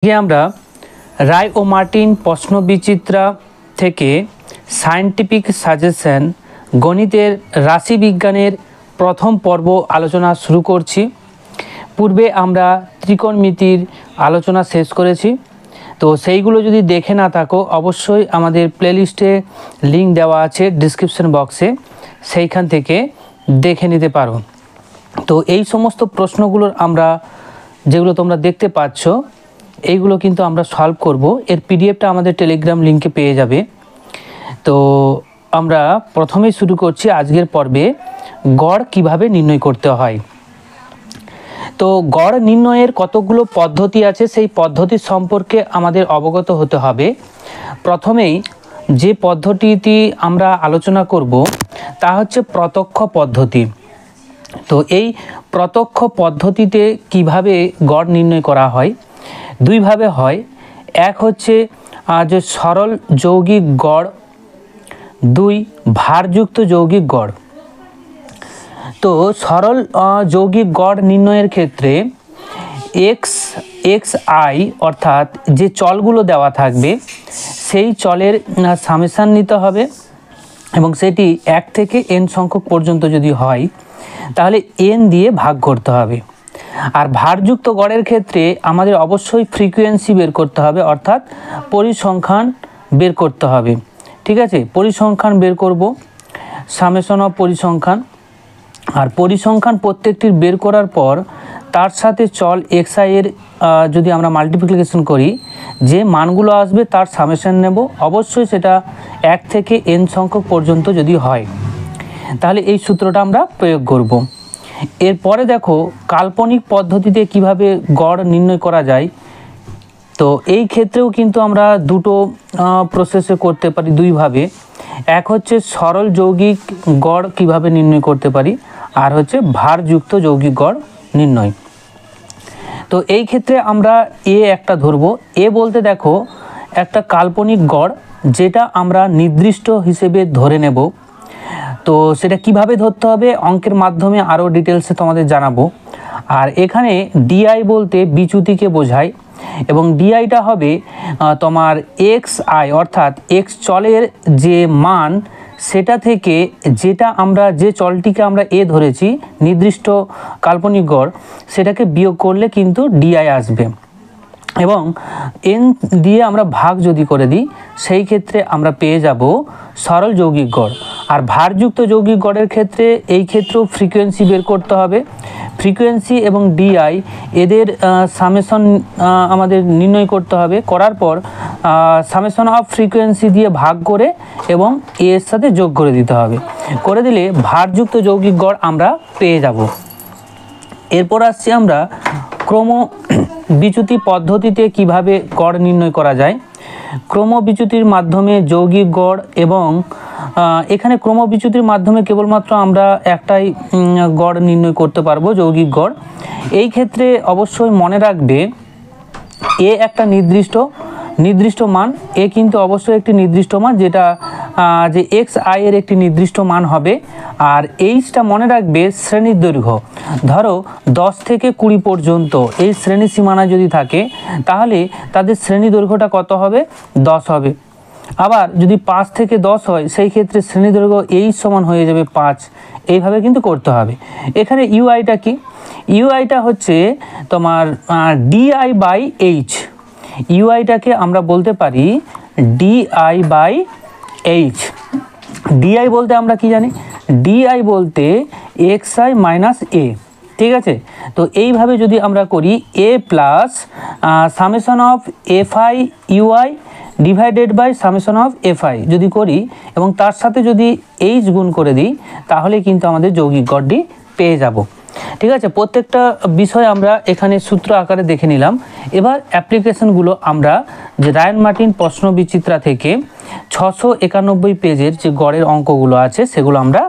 আজকে আমরা রায় ও মার্টিন প্রশ্নবিচিত্রা থেকে সায়েন্টিফিক সাজেশন গণিতের রাশিবিজ্ঞানের প্রথম পর্ব আলোচনা শুরু করছি। পূর্বে আমরা ত্রিকোণমিতির আলোচনা শেষ করেছি, তো সেইগুলো যদি দেখে না থাকো অবশ্যই আমাদের প্লেলিস্টে লিংক দেওয়া আছে ডিসক্রিপশন বক্সে, সেইখান থেকে দেখে নিতে পারো। তো এই সমস্ত প্রশ্নগুলোর আমরা যেগুলো তোমরা দেখতে পাচ্ছ এইগুলো কিন্তু আমরা সলভ করব। এর পিডিএফটা আমাদের টেলিগ্রাম লিংকে পেয়ে যাবে। তো আমরা প্রথমেই শুরু করছি আজকের পর্বে গড় কিভাবে নির্ণয় করতে হয়। তো গড় নির্ণয়ের কতগুলো পদ্ধতি আছে, সেই পদ্ধতি সম্পর্কে আমাদের অবগত হতে হবে। প্রথমেই যে পদ্ধতিটি আমরা আলোচনা করব তা হচ্ছে প্রত্যক্ষ পদ্ধতি। তো এই প্রত্যক্ষ পদ্ধতিতে কিভাবে গড় নির্ণয় করা হয়, দুইভাবে হয়। এক হচ্ছে যে সরল যৌগিক গড়, দুই ভারযুক্ত যৌগিক গড়। তো সরল যৌগিক গড় নির্ণয়ের ক্ষেত্রে এক্স আই অর্থাৎ যে চলগুলো দেওয়া থাকবে সেই চলের সামেশান নিতে হবে এবং সেটি 1 থেকে n সংখ্যক পর্যন্ত যদি হয় তাহলে n দিয়ে ভাগ করতে হবে। আর ভারযুক্ত গড়ের ক্ষেত্রে আমাদের অবশ্যই ফ্রিকোয়েন্সি বের করতে হবে, অর্থাৎ পরিসংখ্যান বের করতে হবে। ঠিক আছে, পরিসংখ্যান বের করব, সামেশন অফ পরিসংখ্যান। আর পরিসংখ্যান প্রত্যেকটির বের করার পর তার সাথে চল xi এর যদি আমরা মাল্টিপ্লিকেশন করি যে মানগুলো আসবে তার সামেশন নেব, অবশ্যই সেটা 1 থেকে n সংখ্যক পর্যন্ত যদি হয় তাহলে এই সূত্রটা আমরা প্রয়োগ করব। এরপরে দেখো কাল্পনিক পদ্ধতিতে কিভাবে গড় নির্ণয় করা যায়। তো এই ক্ষেত্রেও কিন্তু আমরা দুটো প্রসেসে করতে পারি, দুইভাবে। এক হচ্ছে সরল যৌগিক গড় কিভাবে নির্ণয় করতে পারি, আর হচ্ছে ভারযুক্ত যৌগিক গড় নির্ণয়। তো এই ক্ষেত্রে আমরা একটা ধরবো। বলতে দেখো একটা কাল্পনিক গড় যেটা আমরা নির্দিষ্ট হিসেবে ধরে নেব। তো সেটা কিভাবে ধরতে হবে অঙ্কের মাধ্যমে আরও ডিটেলসে তোমাদের জানাবো। আর এখানে ডিআই বলতে বিচ্যুতিকে বোঝায় এবং ডিআইটা হবে তোমার এক্স আই অর্থাৎ এক্স চলের যে মান সেটা থেকে যেটা আমরা যে চলটিকে আমরা ধরেছি নির্দিষ্ট কাল্পনিক গড় সেটাকে বিয়োগ করলে কিন্তু ডিআই আসবে এবং n দিয়ে আমরা ভাগ যদি করে দিই সেই ক্ষেত্রে আমরা পেয়ে যাব সরল যৌগিক গড়। আর ভারযুক্ত যৌগিক গড়ের ক্ষেত্রে এই ক্ষেত্রেও ফ্রিকোয়েন্সি বের করতে হবে। ফ্রিকোয়েন্সি এবং ডিআই এদের সামেশন আমাদের নির্ণয় করতে হবে, করার পর সামেশন অফ ফ্রিকোয়েন্সি দিয়ে ভাগ করে এবং এর সাথে যোগ করে দিতে হবে, করে দিলে ভারযুক্ত যৌগিক গড় আমরা পেয়ে যাব। এরপর আসছি আমরা ক্রম বিচ্যুতি পদ্ধতিতে কিভাবে গড় নির্ণয় করা যায়। ক্রম বিচ্যুতির মাধ্যমে যৌগিক গড় এবং এখানে ক্রম বিচ্যুতির মাধ্যমে কেবলমাত্র আমরা একটাই গড় নির্ণয় করতে পারবো, যৌগিক গড়। এই ক্ষেত্রে অবশ্যই মনে রাখবে একটা নির্দিষ্ট মান, কিন্তু অবশ্যই একটি নির্দিষ্ট মান যেটা যে এক্স আই এর একটি নির্দিষ্ট মান হবে। আর এইচটা মনে রাখবে শ্রেণীর দৈর্ঘ্য। ধরো 10 থেকে 20 পর্যন্ত এই শ্রেণী সীমানা যদি থাকে তাহলে তাদের শ্রেণী দৈর্ঘ্যটা কত হবে, 10 হবে। আবার যদি 5 থেকে 10 হয় সেই ক্ষেত্রে শ্রেণী দৈর্ঘ্য এইচ সমান হয়ে যাবে 5। এইভাবে কিন্তু করতে হবে। এখানে ইউআইটা কি, ইউআইটা হচ্ছে তোমার ডিআই বাই এইচ। ইউআইটাকে আমরা বলতে পারি ডিআই বাই এইচ। ডিআই বলতে আমরা কি জানি, ডিআই বলতে এক্স আই মাইনাস এ। ঠিক আছে, তো এইভাবে যদি আমরা করি a plus summation of f i u i divided by summation of f i যদি করি এবং তার সাথে যদি এইচ গুণ করে দিই তাহলে কিন্তু আমাদের যৌগিক গড়টি পেয়ে যাব। ঠিক আছে, প্রত্যেকটা বিষয় আমরা এখানে সূত্র আকারে দেখে নিলাম। এবার অ্যাপ্লিকেশনগুলো আমরা যে রায় মার্টিন প্রশ্নবিচিত্রা থেকে 691 পেজের যে গড়ের অঙ্কগুলো আছে সেগুলো আমরা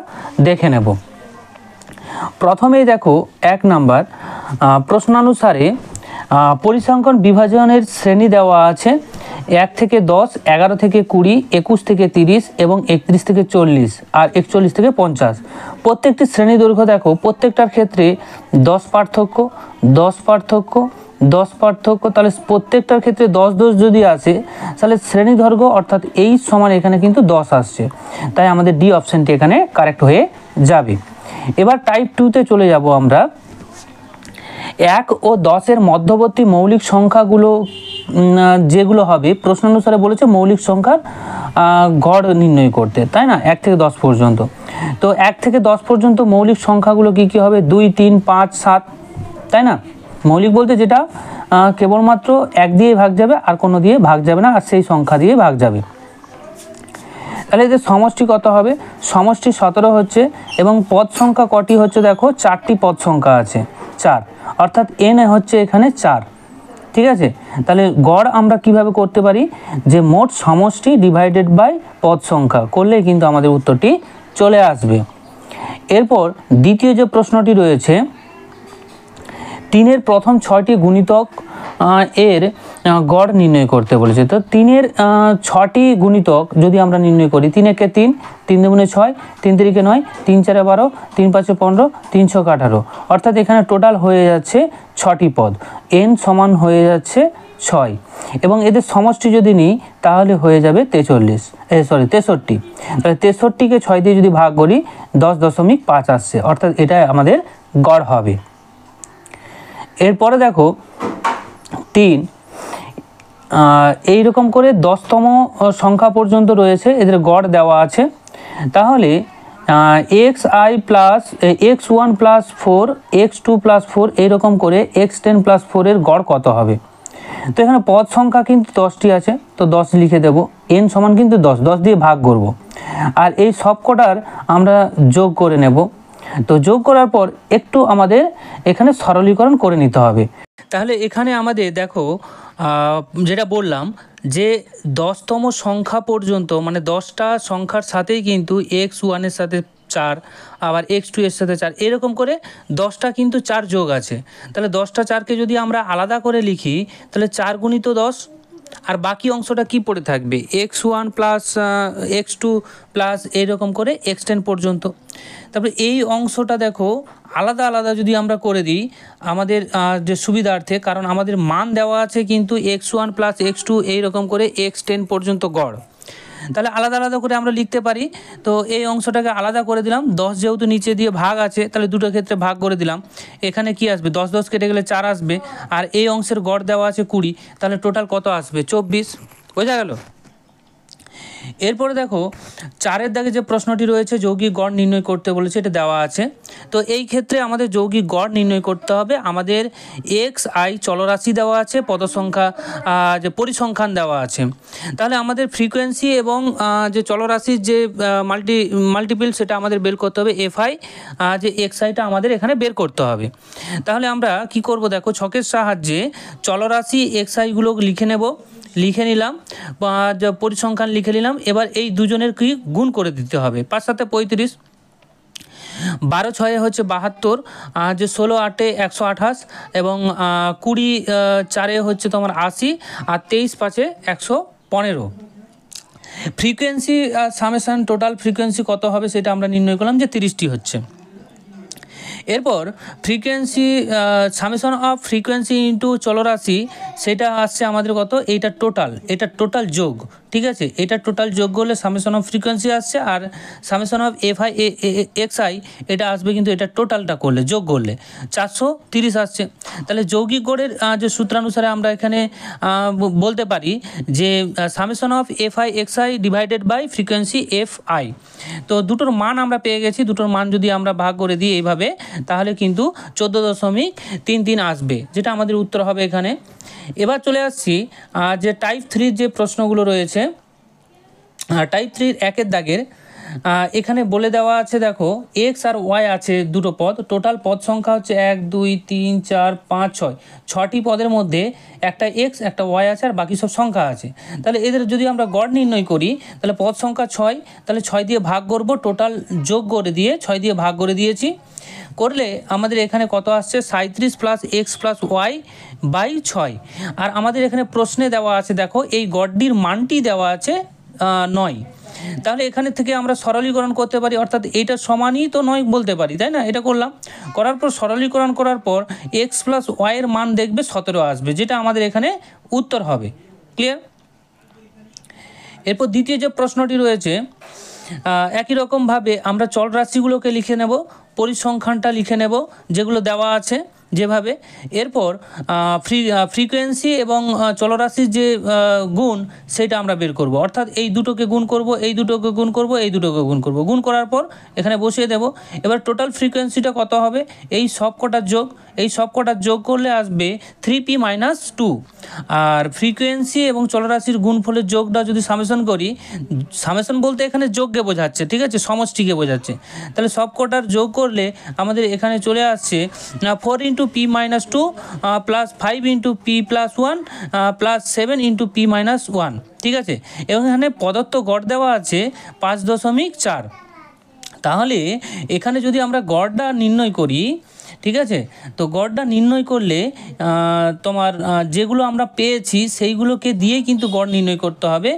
দেখে নেব। প্রথমেই দেখো 1 নাম্বার প্রশ্নানুসারে পরিসংখ্যান বিভাজনের শ্রেণী দেওয়া আছে 1 থেকে 10, 11 থেকে 20, 21 থেকে 30 এবং 31 থেকে 40 আর 41 থেকে 50। প্রত্যেকটি শ্রেণী দৈর্ঘ্য দেখো প্রত্যেকটার ক্ষেত্রে 10 পার্থক্য, 10 পার্থক্য, 10 পার্থক্য, তাহলে প্রত্যেকটার ক্ষেত্রে 10 10 যদি আসে তাহলে শ্রেণী দৈর্ঘ্য অর্থাৎ এই সমান এখানে কিন্তু 10 আসছে, তাই আমাদের ডি অপশানটি এখানে কারেক্ট হয়ে যাবে। এবার টাইপ 2তে চলে যাব আমরা। 1 ও 10-এর মধ্যবর্তী মৌলিক সংখ্যাগুলো যেগুলো হবে প্রশ্নানুসারে বলেছে মৌলিক সংখ্যার গড় নির্ণয় করতে, তাই না, 1 থেকে 10 পর্যন্ত। তো 1 থেকে 10 পর্যন্ত মৌলিক সংখ্যাগুলো কি কি হবে? 2 3 5 7, তাই না। মৌলিক বলতে যেটা কেবলমাত্র 1 দিয়ে ভাগ যাবে, আর কোনো দিয়ে ভাগ যাবে না, আর সেই সংখ্যা দিয়ে ভাগ যাবে। তাহলে এদের সমষ্টি কত হবে? সমষ্টি 17 হচ্ছে, এবং পদ সংখ্যা কটি হচ্ছে? দেখো 4টি পদ সংখ্যা আছে, 4, অর্থাৎ n হচ্ছে এখানে 4, ঠিক আছে। তাহলে গড় আমরা কিভাবে করতে পারি? যে মোট সমষ্টি ডিভাইডেড বাই পদ সংখ্যা করলে কিন্তু আমাদের উত্তরটি চলে আসবে। এরপর দ্বিতীয় যে প্রশ্নটি রয়েছে, 3-এর প্রথম 6টি গুণিতক এর গড় নির্ণয় করতে বলেছে। তো 3-এর 6টি গুণিতক যদি আমরা নির্ণয় করি, 3 একে 3, 3 দুগুণে 6, 3 তিরিকে 9, 3 চারে 12, 3 পাঁচে 15, 3 ছকে 18, অর্থাৎ এখানে টোটাল হয়ে যাচ্ছে 6টি পদ, n সমান হয়ে যাচ্ছে 6, এবং এদের সমষ্টি যদি নিই তাহলে হয়ে যাবে 63। তাহলে 63কে 6 দিয়ে যদি ভাগ করি 10.5 আসছে, অর্থাৎ এটা আমাদের গড় হবে। এরপরে দেখো 3, এইরকম করে 10তম সংখ্যা পর্যন্ত রয়েছে, এদের গড় দেওয়া আছে। তাহলে xi plus x1 plus 4, x2 plus 4, এইরকম করে x10 প্লাস 4 এর গড় কত হবে? তো এখানে পদ সংখ্যা কিন্তু 10টি আছে, তো 10 লিখে দেব, n সমান কিন্তু 10 দিয়ে ভাগ করব, আর এই সবকটার আমরা যোগ করে নেব। তো যোগ করার পর একটু আমাদের এখানে সরলীকরণ করে নিতে হবে। তাহলে এখানে আমাদের দেখো যেটা বললাম যে 10তম সংখ্যা পর্যন্ত, মানে 10টা সংখ্যার সাথেই কিন্তু x1 এর সাথে 4, আবার x2 এর সাথে 4, এরকম করে 10টা কিন্তু 4 যোগ আছে। তাহলে 10টা 4কে যদি আমরা আলাদা করে লিখি তাহলে 4 গুণিত 10, আর বাকি অংশটা কি পড়ে থাকবে? x1 প্লাস x2 প্লাস এইরকম করে x10 পর্যন্ত। তারপরে এই অংশটা দেখো আলাদা আলাদা যদি আমরা করে দিই আমাদের যে সুবিধার্থে, কারণ আমাদের মান দেওয়া আছে কিন্তু x1 প্লাস x2 এইরকম করে x10 পর্যন্ত গড়, তাহলে আলাদা আলাদা করে আমরা লিখতে পারি। তো এই অংশটাকে আলাদা করে দিলাম, 10 যেহেতু নিচে দিয়ে ভাগ আছে তাহলে দুটো ক্ষেত্রে ভাগ করে দিলাম। এখানে কি আসবে? 10 কেটে গেলে 4 আসবে, আর এই অংশের গড় দেওয়া আছে 20, তাহলে টোটাল কত আসবে? 24, বোঝা গেল। এরপরে দেখো 4-এর দাগে যে প্রশ্নটি রয়েছে যৌগিক গড় নির্ণয় করতে বলেছে, এটা দেওয়া আছে। তো এই ক্ষেত্রে আমাদের যৌগিক গড় নির্ণয় করতে হবে। আমাদের xi চলরাশি দেওয়া আছে, পদ সংখ্যা যে পরিসংখ্যান দেওয়া আছে। তাহলে আমাদের ফ্রিকোয়েন্সি এবং যে চলরাশির যে মাল্টিপল সেটা আমাদের বের করতে হবে। fi যে xiটা আমাদের এখানে বের করতে হবে। তাহলে আমরা কি করব? দেখো ছকের সাহায্যে চলরাশি xi-গুলো লিখে নিলাম, পরিসংখ্যান লিখে নিলাম। এবার এই দুজনের কি গুণ করে দিতে হবে। 5 7 35, 12 6 হচ্ছে 72, যে 16 8 128, এবং 20 4 হচ্ছে তোমার 80, আর 23 5 115। ফ্রিকোয়েন্সি সামেশন টোটাল ফ্রিকোয়েন্সি কত হবে সেটা আমরা নির্ণয় করলাম যে 30টি হচ্ছে। এরপর frequency summation of frequency into চলরাশি সেটা আসছে আমাদের কত? এটা টোটাল যোগ, ঠিক আছে। এটা টোটাল যোগ করলে সামেশন অফ ফ্রিকোয়েন্সি আসছে, আর সামেশন অফ xi এটা আসবে কিন্তু এটা টোটালটা করলে, যোগ করলে 430 আসছে। তাহলে যৌগিক গড়ের যে সূত্রানুসারে আমরা এখানে বলতে পারি যে summation of xi divided by frequency fi। তো দুটোর মান আমরা পেয়ে গেছি, দুটোর মান যদি আমরা ভাগ করে দিই এইভাবে তাহলে কিন্তু 14.33 আসবে, যেটা আমাদের উত্তর হবে এখানে। এবার চলে আসছি যে টাইপ 3 যে প্রশ্নগুলো রয়েছে, টাইপ 3 1-এর দাগের এখানে বলে দেওয়া আছে। দেখো এক্স আর ওয়াই আছে দুটো পদ, টোটাল পদ সংখ্যা হচ্ছে 1 2 3 4 5 6, 6টি পদের মধ্যে একটা এক্স একটা ওয়াই আছে আর বাকি সব সংখ্যা আছে। তাহলে এদের যদি আমরা গড় নির্ণয় করি তাহলে পদ সংখ্যা 6, তাহলে 6 দিয়ে ভাগ করব, টোটাল যোগ করে দিয়ে 6 দিয়ে ভাগ করে দিয়েছি। করলে আমাদের এখানে কত আসছে? 37 plus X plus Y by 6। আর আমাদের এখানে প্রশ্নে দেওয়া আছে, দেখো এই গড়টির মানটি দেওয়া আছে 9। তাহলে এখানে থেকে আমরা সরলীকরণ করতে পারি, অর্থাৎ এইটা সমানই তো নয় বলতে পারি, তাই না? এটা করলাম, করার পর সরলীকরণ করার পর এক্স প্লাস ওয়াইয়ের মান দেখবে 17 আসবে, যেটা আমাদের এখানে উত্তর হবে। ক্লিয়ার? এরপর দ্বিতীয় যে প্রশ্নটি রয়েছে, একই রকমভাবে আমরা চল রাশিগুলোকে লিখে নেব, পরিসংখ্যানটা লিখে নেব যেগুলো দেওয়া আছে যেভাবে। এরপর ফ্রিকোয়েন্সি এবং চলরাশির যে গুণ সেটা আমরা বের করব, অর্থাৎ এই দুটোকে গুণ করব, এই দুটোকে গুণ করব, এই দুটোকে গুণ করব, গুণ করার পর এখানে বসিয়ে দেব। এবার টোটাল ফ্রিকোয়েন্সিটা কত হবে, এই সব কটার যোগ, এই সব কটার যোগ করলে আসবে 3p - 2। আর ফ্রিকোয়েন্সি এবং চলরাশির গুণফলের যোগটা যদি সামেশন করি, সামেশন বলতে এখানে যোগকে বোঝাচ্ছে, ঠিক আছে, সমষ্টিকে বোঝাচ্ছে। তাহলে সব কটার যোগ করলে আমাদের এখানে চলে আসছে 4 × p - 2 plus 5 × p + 1 plus 7 × p - 1, ঠিক আছে। এবং এখানে পদার্থ গড় দেওয়া আছে 5.4। তাহলে এখানে যদি আমরা গড়টা নির্ণয় করি, ঠিক আছে, তো গড়টা নির্ণয় করলে তোমার যেগুলো আমরা পেয়েছি সেইগুলোকে দিয়ে কিন্তু গড় নির্ণয় করতে হবে।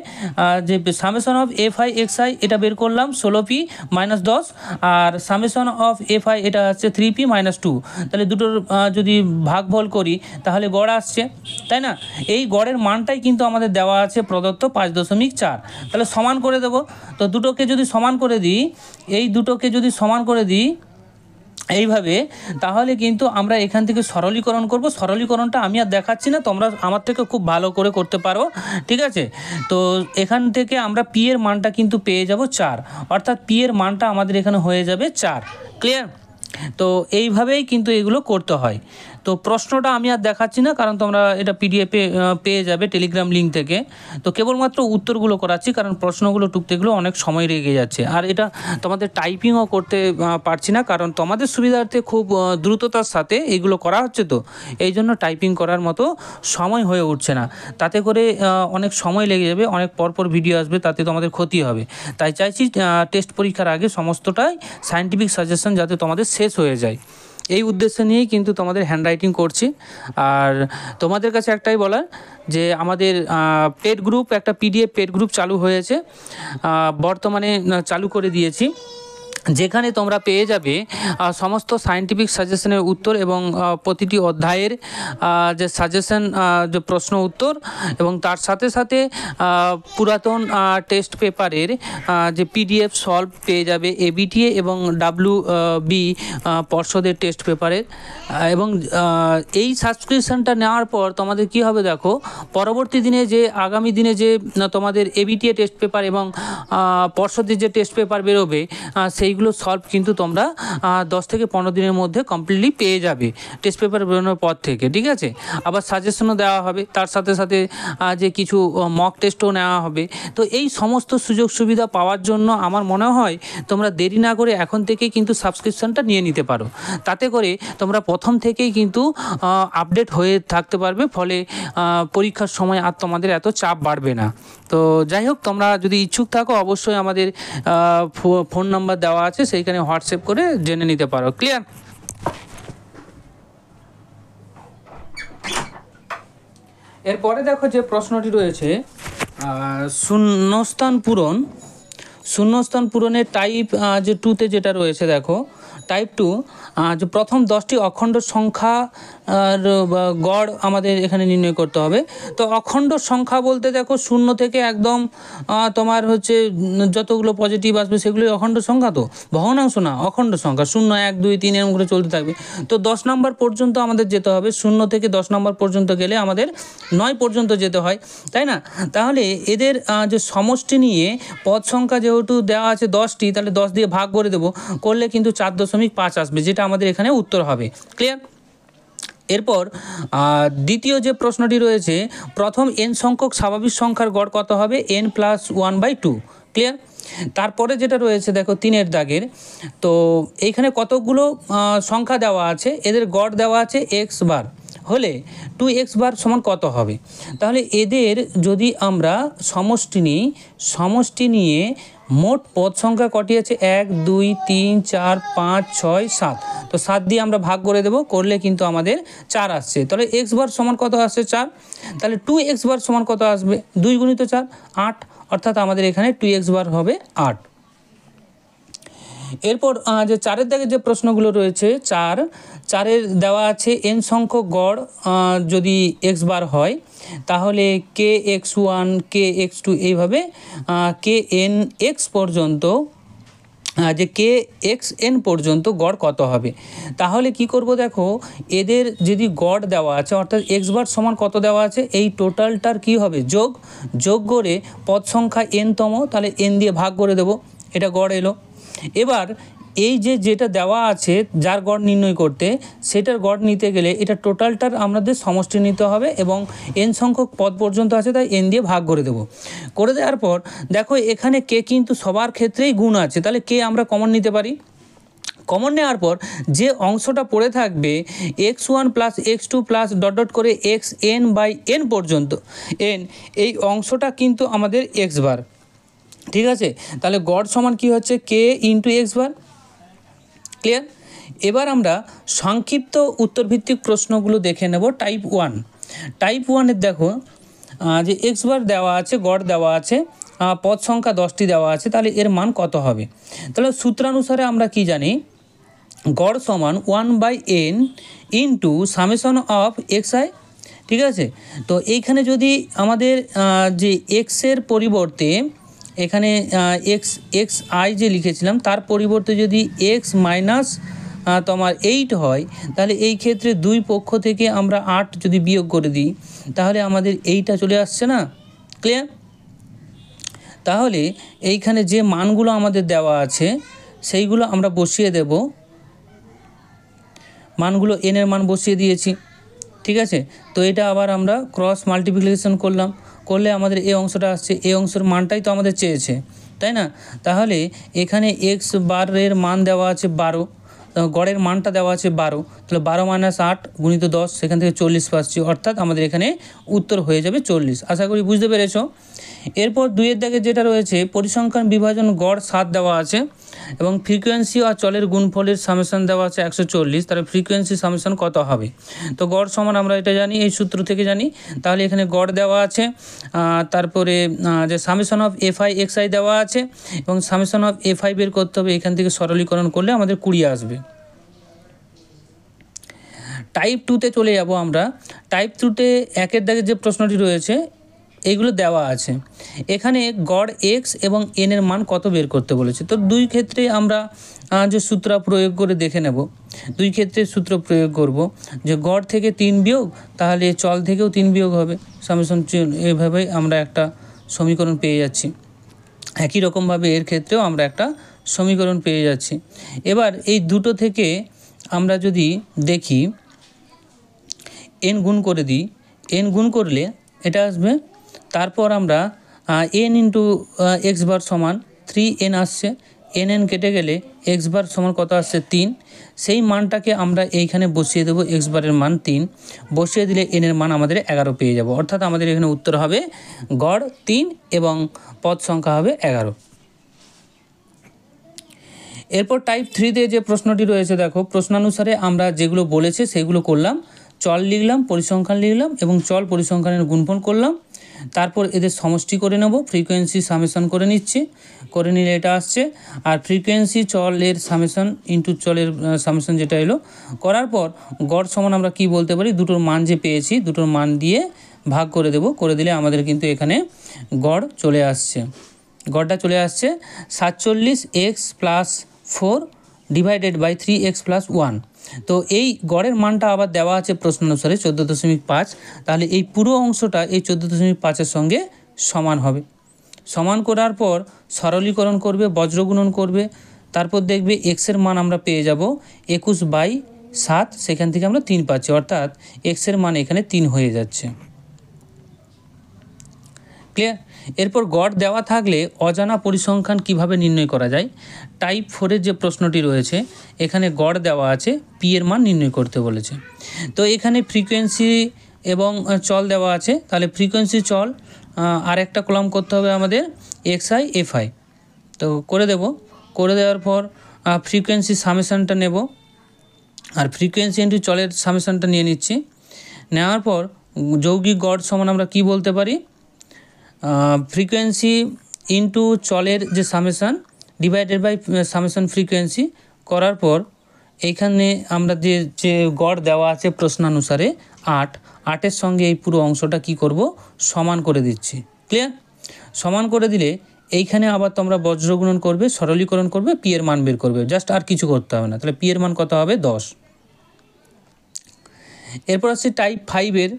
যে সামেশন অফ fi xi এটা বের করলাম 16p - 10, R summation of fi এটা হচ্ছে 3p - 2। তাহলে দুটোর যদি ভাগফল করি তাহলে গড় আসছে, তাই না? এই গড়ের মানটাই কিন্তু আমাদের দেওয়া আছে প্রদত্ত 5.4। তাহলে সমান করে দেব। তো দুটোকে যদি সমান করে দিই, এই দুটোকে যদি সমান করে দিই এইভাবে, তাহলে কিন্তু আমরা এখান থেকে সরলীকরণ করব। সরলীকরণটা আমি আর দেখাচ্ছি না, তোমরা আমার থেকে খুব ভালো করে করতে পারো, ঠিক আছে। তো এখান থেকে আমরা পি এর মানটা কিন্তু পেয়ে যাব 4, অর্থাৎ পি এর মানটা আমাদের এখানে হয়ে যাবে 4। ক্লিয়ার? তো এইভাবেই কিন্তু এগুলো করতে হয়। তো প্রশ্নটা আমি আর দেখাচ্ছি না, কারণ তোমরা এটা পিডিএফে পেয়ে যাবে টেলিগ্রাম লিঙ্ক থেকে। তো কেবলমাত্র উত্তরগুলো করাচ্ছি, কারণ প্রশ্নগুলো টুকতে গেলেও অনেক সময় লেগে যাচ্ছে, আর এটা তোমাদের টাইপিংও করতে পারছি না, কারণ তোমাদের সুবিধার্থে খুব দ্রুততার সাথে এগুলো করা হচ্ছে, তো এই জন্য টাইপিং করার মতো সময় হয়ে উঠছে না। তাতে করে অনেক সময় লেগে যাবে, অনেক পরপর ভিডিও আসবে, তাতে তোমাদের ক্ষতি হবে। তাই চাইছি টেস্ট পরীক্ষার আগে সমস্তটাই সায়েন্টিফিক সাজেশন যাতে তোমাদের শেষ হয়ে যায়, এই উদ্দেশ্য নিয়েই কিন্তু তোমাদের হ্যান্ডরাইটিং করছি। আর তোমাদের কাছে একটাই বলার, যে আমাদের পেড গ্রুপ, একটা পিডিএফ পেড গ্রুপ চালু হয়েছে, বর্তমানে চালু করে দিয়েছি, যেখানে তোমরা পেয়ে যাবে সমস্ত সায়েন্টিফিক সাজেশনের উত্তর এবং প্রতিটি অধ্যায়ের যে সাজেশন, যে প্রশ্ন উত্তর, এবং তার সাথে সাথে পুরাতন টেস্ট পেপারের যে পিডিএফ সলভ পেয়ে যাবে এবিটিএ এবং WB পর্ষদের টেস্ট পেপারের। এবং এই সাবস্ক্রিপশানটা নেওয়ার পর তোমাদের কি হবে দেখো, পরবর্তী দিনে যে আগামী দিনে যে তোমাদের এবিটিএ টেস্ট পেপার এবং পর্ষদের যে টেস্ট পেপার বেরোবে, সেইগুলো সলভ কিন্তু তোমরা 10 থেকে 15 দিনের মধ্যে কমপ্লিটলি পেয়ে যাবে টেস্ট পেপার বেরোনোর পর থেকে, ঠিক আছে। আবার সাজেশনও দেওয়া হবে, তার সাথে সাথে যে কিছু মক টেস্টও নেওয়া হবে। তো এই সমস্ত সুযোগ সুবিধা পাওয়ার জন্য আমার মনে হয় তোমরা দেরি না করে এখন থেকেই কিন্তু সাবস্ক্রিপশনটা নিয়ে নিতে পারো। তাতে করে তোমরা প্রথম থেকেই কিন্তু আপডেট হয়ে থাকতে পারবে, ফলে পরীক্ষার সময় আর তোমাদের এত চাপ বাড়বে না। তো যাই হোক, তোমরা যদি ইচ্ছুক থাকো অবশ্যই আমাদের ফোন নাম্বার দেওয়া আছে, সেইখানে হোয়াটসঅ্যাপ করে জেনে নিতে পারো। ক্লিয়ার? এরপরে দেখো যে প্রশ্নটি রয়েছে, শূন্যস্থান পূরণের টাইপ যে 2তে যেটা রয়েছে, দেখো টাইপ 2 যে প্রথম 10টি অখণ্ড সংখ্যা গড় আমাদের এখানে নির্ণয় করতে হবে। তো অখণ্ড সংখ্যা বলতে দেখো 0 থেকে একদম তোমার হচ্ছে যতগুলো পজিটিভ আসবে সেগুলোই অখণ্ড সংখ্যা, তো ভগ্নাংশ না, অখণ্ড সংখ্যা 0 1 2 3 এরকম করে চলতে থাকবে। তো 10 নম্বর পর্যন্ত আমাদের যেতে হবে, 0 থেকে 10 নম্বর পর্যন্ত গেলে আমাদের 9 পর্যন্ত যেতে হয়, তাই না? তাহলে এদের যে সমষ্টি নিয়ে পদ সংখ্যা যেহেতু দেওয়া আছে 10টি, তাহলে 10 দিয়ে ভাগ করে দেবো, করলে কিন্তু 4.5 আসবে, যেটা আমাদের এখানে উত্তর হবে। ক্লিয়ার? এরপর দ্বিতীয় যে প্রশ্নটি রয়েছে, প্রথম n সংখ্যক স্বাভাবিক সংখ্যার গড় কত হবে, n + 1/2। ক্লিয়ার? তারপরে যেটা রয়েছে দেখো 3-এর দাগের, তো এইখানে কতগুলো সংখ্যা দেওয়া আছে, এদের গড় দেওয়া আছে x বার, হলে 2x বার সমান কত হবে। তাহলে এদের যদি আমরা সমষ্টি নিয়ে মোট পদ সংখ্যা কটি আছে, 1 2 3 4 5 6 7, তো 7 দিয়ে আমরা ভাগ করে দেব, করলে কিন্তু আমাদের 4 আসছে। তাহলে x বার সমান কত আসছে, 4। তাহলে 2x বার সমান কত আসবে, 2 × 4 8, অর্থাৎ আমাদের এখানে 2x বার হবে 8। এরপর যে 4-এর দাগের যে প্রশ্নগুলো রয়েছে, 4-এর দেওয়া আছে n সংখ্যক গড় যদি x বার হয় তাহলে kx1 kx2 এইভাবে knx পর্যন্ত যে kxn পর্যন্ত গড় কত হবে। তাহলে কি করব, দেখো এদের যদি গড় দেওয়া আছে অর্থাৎ x বার সমান কত দেওয়া আছে, এই টোটালটার কি হবে যোগ করে পদ সংখ্যা n তম, তাহলে n দিয়ে ভাগ করে দেব, এটা গড় এলো। এবার এই যেটা দেওয়া আছে যার গড় নির্ণয় করতে, সেটার গড় নিতে গেলে এটা টোটালটার আমাদের সমষ্টি নিতে হবে এবং n সংখ্যক পদ পর্যন্ত আছে তাই n দিয়ে ভাগ করে দেব। করে দেওয়ার পর দেখো এখানে কে কিন্তু সবার ক্ষেত্রেই গুণ আছে, তাহলে কে আমরা কমন নিতে পারি। কমন নেওয়ার পর যে অংশটা পড়ে থাকবে x1 plus x2 plus dot dot করে xn/n পর্যন্ত এই অংশটা কিন্তু আমাদের x বার, ঠিক আছে। তাহলে গড় সমান কি হচ্ছে k ইন্টু x বার। ক্লিয়ার। এবার আমরা সংক্ষিপ্ত উত্তরভিত্তিক প্রশ্নগুলো দেখে নেব। টাইপ 1-এর দেখো যে x বার দেওয়া আছে, গড় দেওয়া আছে, পদ সংখ্যা 10টি দেওয়া আছে, তাহলে এর মান কত হবে। তাহলে সূত্রানুসারে আমরা কি জানি, গড় সমান 1/n into summation of xi, ঠিক আছে। তো এইখানে যদি আমাদের যে এক্সের পরিবর্তে এখানে xi যে লিখেছিলাম তার পরিবর্তে যদি x মাইনাস তোমার 8 হয়, তাহলে এই ক্ষেত্রে দুই পক্ষ থেকে আমরা 8 যদি বিয়োগ করে দিই তাহলে আমাদের এইটা চলে আসছে না। ক্লিয়ার। তাহলে এইখানে যে মানগুলো আমাদের দেওয়া আছে সেইগুলো আমরা বসিয়ে দেব, মানগুলো n এর মান বসিয়ে দিয়েছি, ঠিক আছে। তো এটা আবার আমরা ক্রস মাল্টিপ্লিকেশন করলে আমাদের এই অংশটা আসছে, এই অংশের মানটাই তো আমাদের চেয়েছে, তাই না। তাহলে এখানে x বারের মান দেওয়া আছে 12, গড়ের মানটা দেওয়া আছে 12, তাহলে 12 মাইনাস 8 গুণিত 10, সেখান থেকে 40 পাচ্ছি, অর্থাৎ আমাদের এখানে উত্তর হয়ে যাবে 40। আশা করি বুঝতে পেরেছ। এরপর 2-এর দাগে যেটা রয়েছে, পরিসংখ্যান বিভাজন গড় 7 দেওয়া আছে এবং ফ্রিকোয়েন্সি আর চলের গুণফলের সামেশন দেওয়া আছে 140, তাহলে ফ্রিকোয়েন্সি সামেশন কত হবে। তো গড় সমান আমরা এটা জানি, এই সূত্র থেকে জানি। তাহলে এখানে গড় দেওয়া আছে, তারপরে যে সামেশন অফ fi xi দেওয়া আছে এবং সামেশন অফ fi বের করতে হবে, এখান থেকে সরলীকরণ করলে আমাদের 20 আসবে। টাইপ 2-তে চলে যাব আমরা। টাইপ 2-তে 1-এর দাগে যে প্রশ্নটি রয়েছে এইগুলো দেওয়া আছে, এখানে গড় x এবং n এর মান কত বের করতে বলেছে। তো দুই ক্ষেত্রে আমরা যে সূত্র প্রয়োগ করে দেখে নেব, দুই ক্ষেত্রে সূত্র প্রয়োগ করব। যে গড় থেকে 3 বিয়োগ, তাহলে চল থেকেও 3 বিয়োগ হবে, সামেশন, এইভাবেই আমরা একটা সমীকরণ পেয়ে যাচ্ছি। একই রকমভাবে এর ক্ষেত্রেও আমরা একটা সমীকরণ পেয়ে যাচ্ছি। এবার এই দুটো থেকে আমরা যদি দেখি n গুণ করে দিই, n গুণ করলে এটা আসবে, তারপর আমরা n ইন্টু x বার সমান 3n আসছে, n কেটে গেলে x বার সমান কত আসছে 3, সেই মানটাকে আমরা এইখানে বসিয়ে দেবো, x বারের মান 3 বসিয়ে দিলে n এর মান আমাদের 11 পেয়ে যাব, অর্থাৎ আমাদের এখানে উত্তর হবে গড় 3 এবং পদ সংখ্যা হবে 11। এরপর টাইপ 3-তে যে প্রশ্নটি রয়েছে, দেখো প্রশ্নানুসারে আমরা যেগুলো বলেছে সেগুলো করলাম, চল লিখলাম, পরিসংখ্যান লিখলাম এবং চল পরিসংখ্যানের গুণফল করলাম, তারপর এদের সমষ্টি করে নেব, ফ্রিকোয়েন্সি সামেশন করে নিচ্ছি, করে নিলে এটা আসছে। আর ফ্রিকোয়েন্সি চলের সামেশন ইন্টু চলের সামেশন যেটা এলো, করার পর গড় সমান আমরা কি বলতে পারি, দুটোর মান যে পেয়েছি দুটোর মান দিয়ে ভাগ করে দেব, করে দিলে আমাদের কিন্তু এখানে গড় চলে আসছে, গড়টা চলে আসছে 47x plus 4 divided by 3x plus 1। তো এই গড়ের মানটা আবার দেওয়া আছে প্রশ্ন অনুসারে 14.5, তাহলে এই পুরো অংশটা এই 14.5-এর সঙ্গে সমান হবে। সমান করার পর সরলীকরণ করবে, বজ্রগুণন করবে, তারপর দেখবে এক্সের মান আমরা পেয়ে যাব 21/7, সেখান থেকে আমরা 3 পাচ্ছি, অর্থাৎ এক্সের মান এখানে 3 হয়ে যাচ্ছে। ক্লিয়ার। এরপর গড় দেওয়া থাকলে অজানা পরিসংখ্যান কিভাবে নির্ণয় করা যায়। টাইপ 4-এর যে প্রশ্নটি রয়েছে, এখানে গড় দেওয়া আছে, পি এর মান নির্ণয় করতে বলেছে। তো এখানে ফ্রিকোয়েন্সি এবং চল দেওয়া আছে, তাহলে ফ্রিকোয়েন্সি চল আর একটা কলাম করতে হবে আমাদের xi fi, তো করে দেব। করে দেওয়ার পর ফ্রিকোয়েন্সি সামেশনটা নেব, আর ফ্রিকোয়েন্সি ইন্টু চলের সামেশনটা নিয়ে নিচ্ছি। নেওয়ার পর যৌগিক গড় সমান আমরা কি বলতে পারি, ফ্রিকোয়েন্সি ইন্টু চলের যে summation divided by summation frequency করার পর এইখানে আমরা যে গড় দেওয়া আছে প্রশ্নানুসারে 8 সঙ্গে এই পুরো অংশটা কি করব, সমান করে দিচ্ছি। ক্লিয়ার? সমান করে দিলে এইখানে আবার তোমরা বজ্রগুণন করবে, সরলীকরণ করবে, পি এর মান বের করবে, জাস্ট আর কিছু করতে হবে না। তাহলে পি এর মান কত হবে? 10। এরপর আসছে টাইপ 5-এর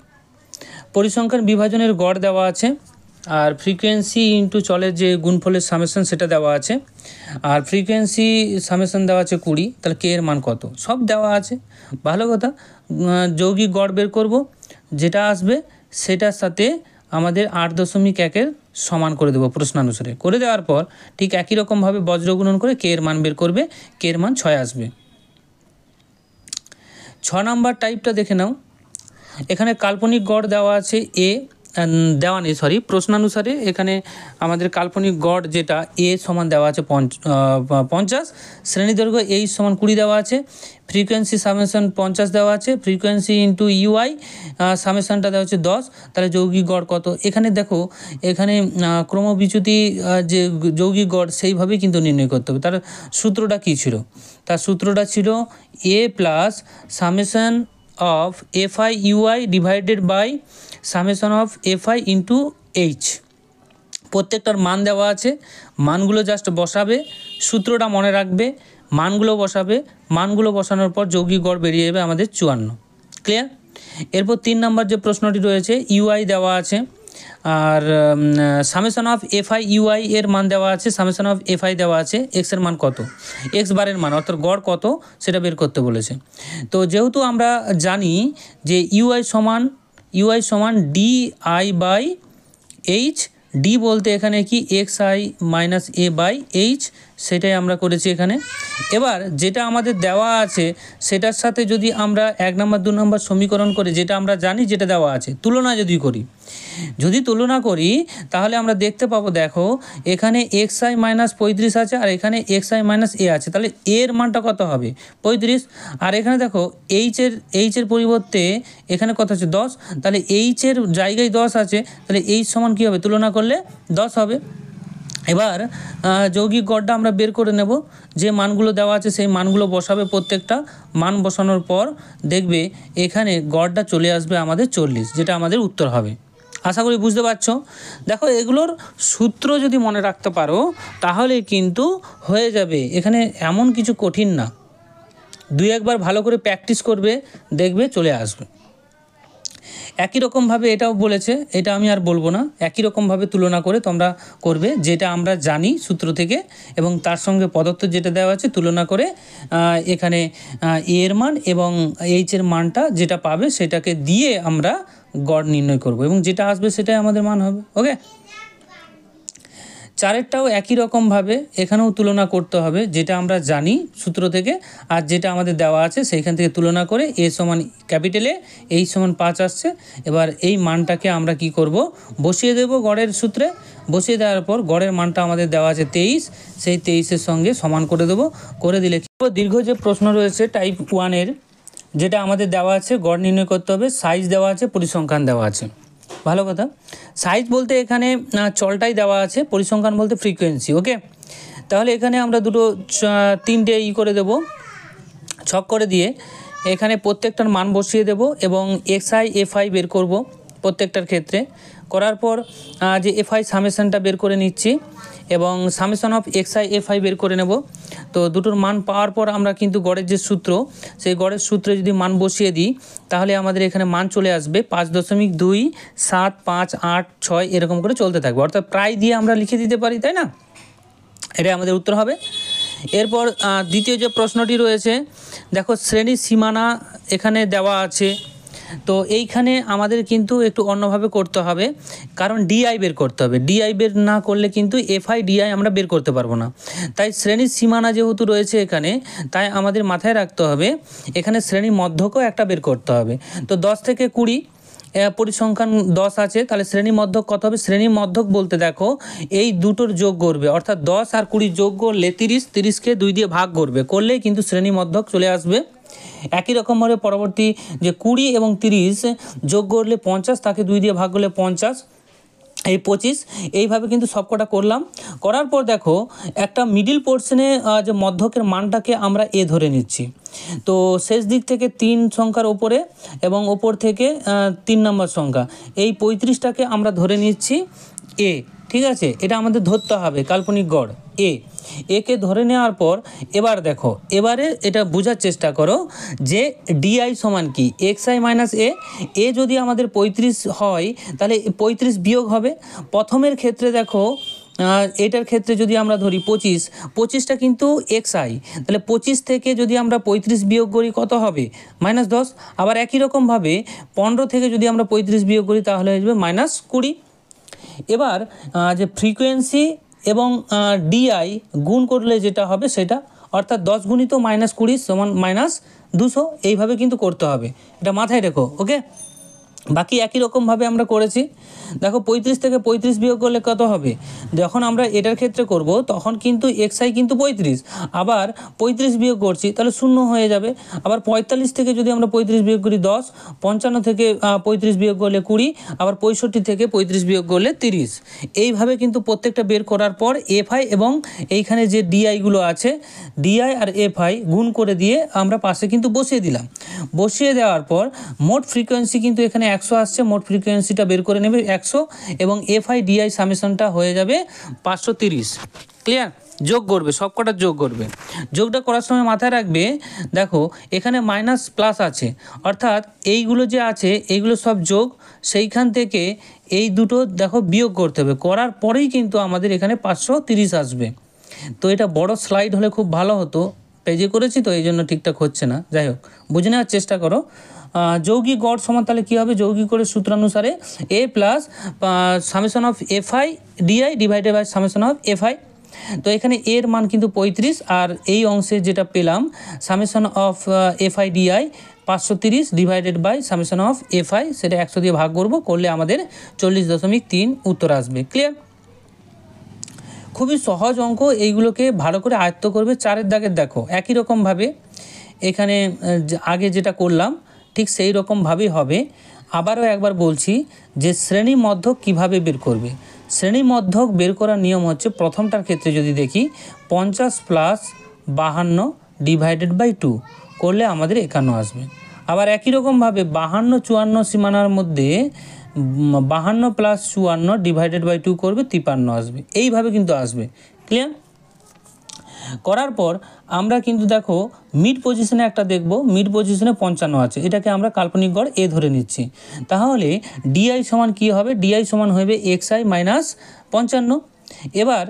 পরিসংখ্যান বিভাজনের গড় দেওয়া আছে, আর ফ্রিকোয়েন্সি ইন্টু চলের যে গুণফলের সামেশন সেটা দেওয়া আছে, আর ফ্রিকোয়েন্সি সামেশন দেওয়া আছে 20। তাহলে কে এর মান কত, সব দেওয়া আছে। ভালো কথা, যৌগিক গড় বের করব, যেটা আসবে সেটার সাথে আমাদের 8.1-এর সমান করে দেবো প্রশ্নানুসারে। করে দেওয়ার পর ঠিক একই রকমভাবে বজ্রগুণন করে কে এর মান বের করবে, কে এর মান 6 আসবে। 6 নাম্বার টাইপটা দেখে নাও। এখানে কাল্পনিক গড় দেওয়া আছে এ, দেওয়া নেই সরি, প্রশ্নানুসারে এখানে আমাদের কাল্পনিক গড় যেটা এ সমান দেওয়া আছে 50, শ্রেণীদৈর্ঘ্য এইচ সমান 20 দেওয়া আছে, ফ্রিকোয়েন্সি সামেশন 50 দেওয়া আছে, ফ্রিকোয়েন্সি ইন্টু ইউআই সামেশনটা দেওয়া হচ্ছে 10। তাহলে যৌগিক গড় কত? এখানে দেখো, এখানে ক্রমবিচ্যুতি যে যৌগিক গড় সেইভাবেই কিন্তু নির্ণয় করতে হবে। তার সূত্রটা কী ছিল? তার সূত্রটা ছিল a plus summation of f i u i divided by summation of f i into h. প্রত্যেকটার মান দেওয়া আছে, মানগুলো জাস্ট বসাবে, সূত্রটা মনে রাখবে, মানগুলো বসাবে, মানগুলো বসানোর পর যৌগিক গড় বেরিয়ে যাবে আমাদের 54। ক্লিয়ার? এরপর 3 নম্বর যে প্রশ্নটি রয়েছে, ইউআই দেওয়া আছে, আর সামেশন অফ এফআই ইউআই এর মান দেওয়া আছে, সামেশন অফ এফআই দেওয়া আছে, এক্সের মান কত, এক্স বারের মান অর্থাৎ গড় কত সেটা বের করতে বলেছে। তো যেহেতু আমরা জানি যে ইউআই সমান d i by h, d বলতে এখানে কি x i minus a by h, সেটাই আমরা করেছি এখানে। এবার যেটা আমাদের দেওয়া আছে সেটার সাথে যদি আমরা 1 নম্বর 2 নম্বর সমীকরণ করে, যেটা আমরা জানি যেটা দেওয়া আছে, তুলনা যদি তুলনা করি তাহলে আমরা দেখতে পাবো, দেখো এখানে এক্স আই মাইনাস 35 আছে, আর এখানে এক্স আই মাইনাস এ আছে, তাহলে এর মানটা কত হবে? 35। আর এখানে দেখো এইচের পরিবর্তে এখানে কত আছে? 10। তাহলে এইচের জায়গায় 10 আছে, তাহলে এইচ সমান কী হবে? তুলনা করলে 10 হবে। এবার যৌগিক গড়টা আমরা বের করে নেব, যে মানগুলো দেওয়া আছে সেই মানগুলো বসাবে, প্রত্যেকটা মান বসানোর পর দেখবে এখানে গড়টা চলে আসবে আমাদের 40, যেটা আমাদের উত্তর হবে। আশা করি বুঝতে পারছো। দেখো এগুলোর সূত্র যদি মনে রাখতে পারো তাহলে কিন্তু হয়ে যাবে, এখানে এমন কিছু কঠিন না। 2-1 বার ভালো করে প্র্যাকটিস করবে, দেখবে চলে আসবে। একই রকমভাবে এটাও বলেছে, এটা আমি আর বলবো না, একই রকমভাবে তুলনা করে তোমরা করবে, যেটা আমরা জানি সূত্র থেকে এবং তার সঙ্গে পদার্থ যেটা দেওয়া আছে তুলনা করে এখানে এর মান এবং এইচের মানটা যেটা পাবে সেটাকে দিয়ে আমরা গড় নির্ণয় করব এবং যেটা আসবে সেটাই আমাদের মান হবে। ওকে, 4-এরটাও একই রকমভাবে এখানেও তুলনা করতে হবে, যেটা আমরা জানি সূত্র থেকে আর যেটা আমাদের দেওয়া আছে সেইখান থেকে তুলনা করে এ সমান ক্যাপিটালে এইচ সমান 5 আসছে। এবার এই মানটাকে আমরা কি করব? বসিয়ে দেব গড়ের সূত্রে, বসিয়ে দেওয়ার পর গড়ের মানটা আমাদের দেওয়া আছে 23, সেই 23-এর সঙ্গে সমান করে দেব। করে দিলে দীর্ঘ যে প্রশ্ন রয়েছে টাইপ 1-এর, যেটা আমাদের দেওয়া আছে গড় নির্ণয় করতে হবে, সাইজ দেওয়া আছে, পরিসংখ্যান দেওয়া আছে। ভালো কথা, সাইজ বলতে এখানে চলটাই দেওয়া আছে, পরিসংখ্যান বলতে ফ্রিকোয়েন্সি। ওকে, তাহলে এখানে আমরা তিনটে করে দেব, ছক করে দিয়ে এখানে প্রত্যেকটার মান বসিয়ে দেব এবং এক্সআই এফআই বের করব প্রত্যেকটার ক্ষেত্রে। করার পর যে এফআই সামেশনটা বের করে নিচ্ছি এবং সামেশন অফ এক্সআই এফআই বের করে নেব। তো দুটোর মান পাওয়ার পর আমরা কিন্তু গড়ের যে সূত্র, সেই গড়ের সূত্রে যদি মান বসিয়ে দিই তাহলে আমাদের এখানে মান চলে আসবে 5.27586 এরকম করে চলতে থাকবে, অর্থাৎ প্রায় দিয়ে আমরা লিখে দিতে পারি, তাই না? এটাই আমাদের উত্তর হবে। এরপর দ্বিতীয় যে প্রশ্নটি রয়েছে, দেখো শ্রেণীর সীমানা এখানে দেওয়া আছে। তো এইখানে আমাদের কিন্তু একটু অন্যভাবে করতে হবে, কারণ ডিআই বের করতে হবে। ডিআই বের না করলে কিন্তু এফআই ডিআই আমরা বের করতে পারবো না। তাই শ্রেণীর সীমানা যেহেতু রয়েছে এখানে, তাই আমাদের মাথায় রাখতে হবে এখানে শ্রেণী মধ্যকও একটা বের করতে হবে। তো 10 থেকে 20 পরিসংখ্যান 10 আছে, তাহলে শ্রেণী মধ্যক কত হবে? শ্রেণী মধ্যক বলতে দেখো এই দুটোর যোগ করবে, অর্থাৎ 10 আর 20 যোগ করলে 30, 30কে 2 দিয়ে ভাগ করলেই কিন্তু শ্রেণী মধ্যক চলে আসবে। একই রকমভাবে পরবর্তী যে 20 এবং 30 যোগ করলে 50, তাকে 2 দিয়ে ভাগ করলে 50, এই 25 এইভাবে কিন্তু সবকটা করলাম। করার পর দেখো একটা মিডিল পোর্শনে যে মধ্যকের মানটাকে আমরা এ ধরে নিচ্ছি। তো শেষ দিক থেকে 3 সংখ্যার ওপরে এবং ওপর থেকে 3 নম্বর সংখ্যা, এই 35টাকে আমরা ধরে নিচ্ছি এ। ঠিক আছে, এটা আমাদের ধরতে হবে কাল্পনিক গড় একে ধরে নেওয়ার পর এবার দেখো, এবারে এটা বোঝার চেষ্টা করো যে ডিআই সমান কি এক্স আই মাইনাস এ যদি আমাদের 35 হয় তাহলে 35 বিয়োগ হবে। প্রথমের ক্ষেত্রে দেখো এটার ক্ষেত্রে যদি আমরা ধরি 25টা কিন্তু এক্স আই, তাহলে 25 থেকে যদি আমরা 35 বিয়োগ করি কত হবে -10। আবার একই রকমভাবে 15 থেকে যদি আমরা 35 বিয়োগ করি তাহলে হয়ে যাবে -20। এবার যে ফ্রিকোয়েন্সি এবং ডিআই গুণ করলে যেটা হবে সেটা, অর্থাৎ 10 গুণিত -20 সমান -200, এইভাবে কিন্তু করতে হবে, এটা মাথায় রেখো। ওকে, বাকি একই রকমভাবে আমরা করেছি। দেখো 35 থেকে 35 বিয়োগ করলে কত হবে, যখন আমরা এটার ক্ষেত্রে করব তখন কিন্তু এক্স আই কিন্তু 35, আবার 35 বিয়োগ করছি তাহলে 0 হয়ে যাবে। আবার 45 থেকে যদি আমরা 35 বিয়োগ করি 10, 55 থেকে 35 বিয়োগ করলে 20, আবার 65 থেকে 35 বিয়োগ করলে 30। এইভাবে কিন্তু প্রত্যেকটা বের করার পর এফ আই এবং এইখানে যে ডিআইগুলো আছে, ডিআই আর এফ আই গুণ করে দিয়ে আমরা পাশে কিন্তু বসিয়ে দিলাম। বসিয়ে দেওয়ার পর মোট ফ্রিকোয়েন্সি কিন্তু এখানে 100 আসছে, মোট ফ্রিকোয়েন্সিটা বের করে নেবে 100 এবং এফ আই ডিআই সামেশনটা হয়ে যাবে 530। ক্লিয়ার? যোগ করবে, সবকটা যোগ করবে। যোগটা করার সময় মাথায় রাখবে, দেখো এখানে মাইনাস প্লাস আছে, অর্থাৎ এইগুলো যে আছে এইগুলো সব যোগ, সেইখান থেকে এই দুটো দেখো বিয়োগ করতে হবে, করার পরেই কিন্তু আমাদের এখানে 530 আসবে। তো এটা বড় স্লাইড হলে খুব ভালো হতো, পেজে করেছি তো এই জন্য ঠিকঠাক হচ্ছে না। যাই হোক, বুঝে নেওয়ার চেষ্টা করো। যৌগিক গড় সমান তাহলে কী হবে, যৌগিক গড়ের সূত্রানুসারে a plus summation of f i d i divided by summation of f i. তো এখানে এর মান কিন্তু 35, আর এই অংশে যেটা পেলাম summation of f i d i 530 divided by summation of f i, সেটা 100 দিয়ে ভাগ করলে আমাদের 40.3 উত্তর আসবে। ক্লিয়ার? খুবই সহজ অঙ্ক, এইগুলোকে ভালো করে আয়ত্ত করবে। 4-এর দাগের দেখো একই রকমভাবে এখানে আগে যেটা করলাম ঠিক সেই রকমভাবেই হবে। আবারও একবার বলছি যে শ্রেণী মধ্যক কীভাবে বের করবে। শ্রেণী মধ্যক বের করার নিয়ম হচ্ছে, প্রথমটার ক্ষেত্রে যদি দেখি 50 প্লাস 52 ডিভাইডেড বাই 2 করলে আমাদের 51 আসবে। আবার একই রকমভাবে 52 54 সীমানার মধ্যে 52 প্লাস 54 ডিভাইডেড বাই 2 করবে 53 আসবে, এইভাবে কিন্তু আসবে। ক্লিয়ার? করার পর আমরা কিন্তু দেখো মিড পজিশনে একটা দেখব, মিড পজিশনে 55 আছে, এটাকে আমরা কাল্পনিক গড় এ ধরে নিচ্ছি। তাহলে ডিআই সমান কী হবে, ডিআই সমান হবে এক্স আই মাইনাস 55। এবার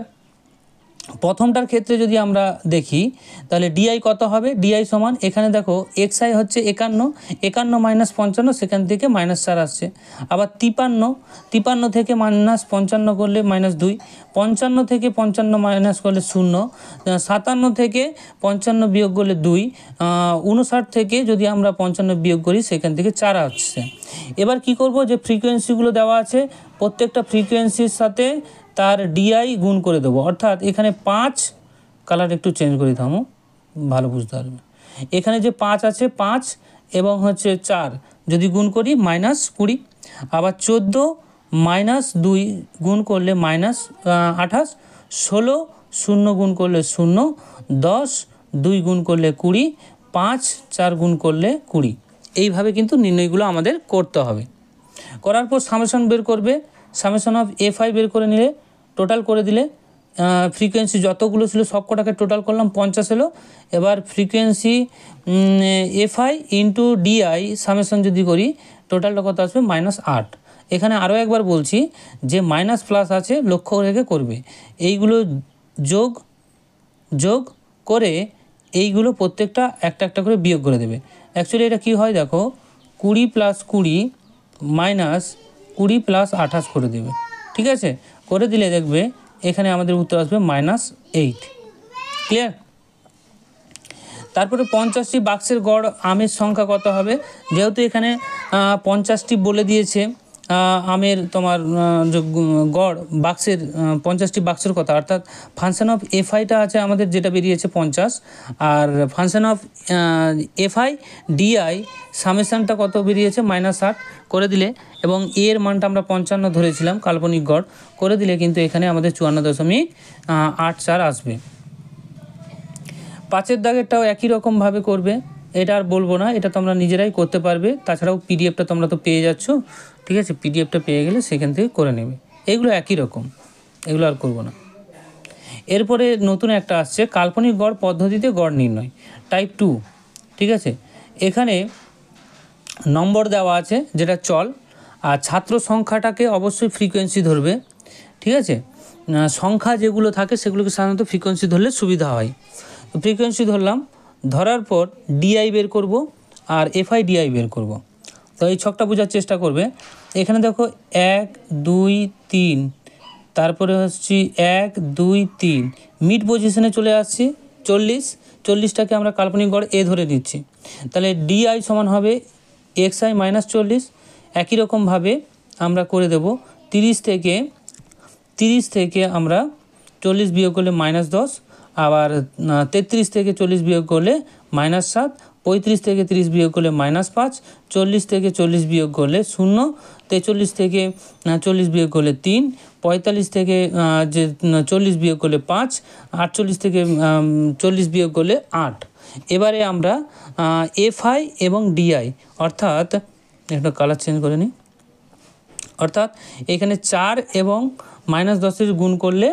প্রথমটার ক্ষেত্রে যদি আমরা দেখি তাহলে ডিআই কত হবে, ডিআই সমান এখানে দেখো এক্স আই হচ্ছে 51 মাইনাস 55, সেখান থেকে -4 আসছে। আবার 53 থেকে -55 করলে -2, 55 থেকে 55 মাইনাস করলে 0, 57 থেকে 55 বিয়োগ করলে 2, 59 থেকে যদি আমরা 55 বিয়োগ করি সেখান থেকে 4 আসছে। এবার কি করব, যে ফ্রিকোয়েন্সিগুলো দেওয়া আছে প্রত্যেকটা ফ্রিকোয়েন্সির সাথে তার ডিআই গুণ করে দেবো, অর্থাৎ এখানে 5, কালার একটু চেঞ্জ করে থামো ভালো বুঝতে পারবে। এখানে যে 5 আছে 5 এবং হচ্ছে 4 যদি গুণ করি -20, আবার 14 -2 গুণ করলে -28, 16 0 গুণ করলে 0, 10 2 গুণ করলে 20, 5 4 গুণ করলে 20। এইভাবে কিন্তু নির্ণয়গুলো আমাদের করতে হবে। করার পর সামেশন বের করবে, সামেশন অফ এফ আই বের করে নিলে, টোটাল করে দিলে ফ্রিকোয়েন্সি যতগুলো ছিল সব কটাকে টোটাল করলাম 50 এলো। এবার frequency f i into d i summation যদি করি টোটালটা কত আসবে -8। এখানে আরও একবার বলছি যে মাইনাস প্লাস আছে, লক্ষ্য রেখে করবে। এইগুলো যোগ করে এইগুলো প্রত্যেকটা একটা একটা করে বিয়োগ করে দেবে। অ্যাকচুয়ালি এটা কি হয় দেখো, 20 প্লাস 20 মাইনাস 20 প্লাস 28 করে দেবে। ঠিক আছে, করে দিলে দেখবে এখানে আমাদের উত্তর আসবে -8। ক্লিয়ার? তারপরে 50টি বাক্সের গড় আমের সংখ্যা কত হবে, যেহেতু এখানে 50টি বলে দিয়েছে আমের তোমার যে গড় বাক্সের 50টি বাক্সের কথা, অর্থাৎ ফাংশন অফ এফআইটা আছে আমাদের যেটা বেরিয়েছে 50, আর ফাংশন অফ এফআই ডিআই সামেশনটা কত বেরিয়েছে -8 করে দিলে, এবং এর মানটা আমরা 55 ধরেছিলাম কাল্পনিক গড়, করে দিলে কিন্তু এখানে আমাদের 54.84 আসবে। 5 দাগেরটাও একই রকমভাবে করবে, এটা আর বলবো না, এটা তোমরা নিজেরাই করতে পারবে। তাছাড়াও পিডিএফটা তোমরা তো পেয়ে যাচ্ছ, ঠিক আছে, পিডিএফটা পেয়ে গেলে সেখান থেকে করে নেবে। এগুলো একই রকম, এগুলো আর করবো না। এরপরে নতুন একটা আসছে কাল্পনিক গড় পদ্ধতিতে গড় নির্ণয়, টাইপ 2, ঠিক আছে। এখানে নম্বর দেওয়া আছে যেটা চল, আর ছাত্র সংখ্যাটাকে অবশ্যই ফ্রিকোয়েন্সি ধরবে, ঠিক আছে। সংখ্যা যেগুলো থাকে সেগুলোকে সাধারণত ফ্রিকোয়েন্সি ধরলে সুবিধা হয়। তো ফ্রিকোয়েন্সি ধরলাম, ধরার পর ডিআই বের করব আর এফআই ডিআই বের করব। তো এই ছকটা বোঝার চেষ্টা করবে। এখানে দেখো 1 2 3, তারপরে হচ্ছে 1 2 3, মিড পজিশনে চলে আসছি 40টাকে আমরা কাল্পনিক গড় এ ধরে নিচ্ছি। তাহলে ডিআই সমান হবে xi - 40। একই রকমভাবে আমরা করে দেব 30 থেকে আমরা 40 বিয়োগ করলে -10, আবার 33 থেকে 40 বিয়োগ করলে -7, 35 থেকে 30 বিয়োগ করলে -5, 40 থেকে 40 বিয়োগ করলে 0, 43 থেকে 40 বিয়োগ করলে 3, 45 থেকে 40 বিয়োগ করলে 5, 48 থেকে 40 বিয়োগ করলে 8। এবারে আমরা এফআই এবং ডিআই, অর্থাৎ একটা কালার চেঞ্জ করে নিই, অর্থাৎ এখানে 4 এবং -10 গুণ করলে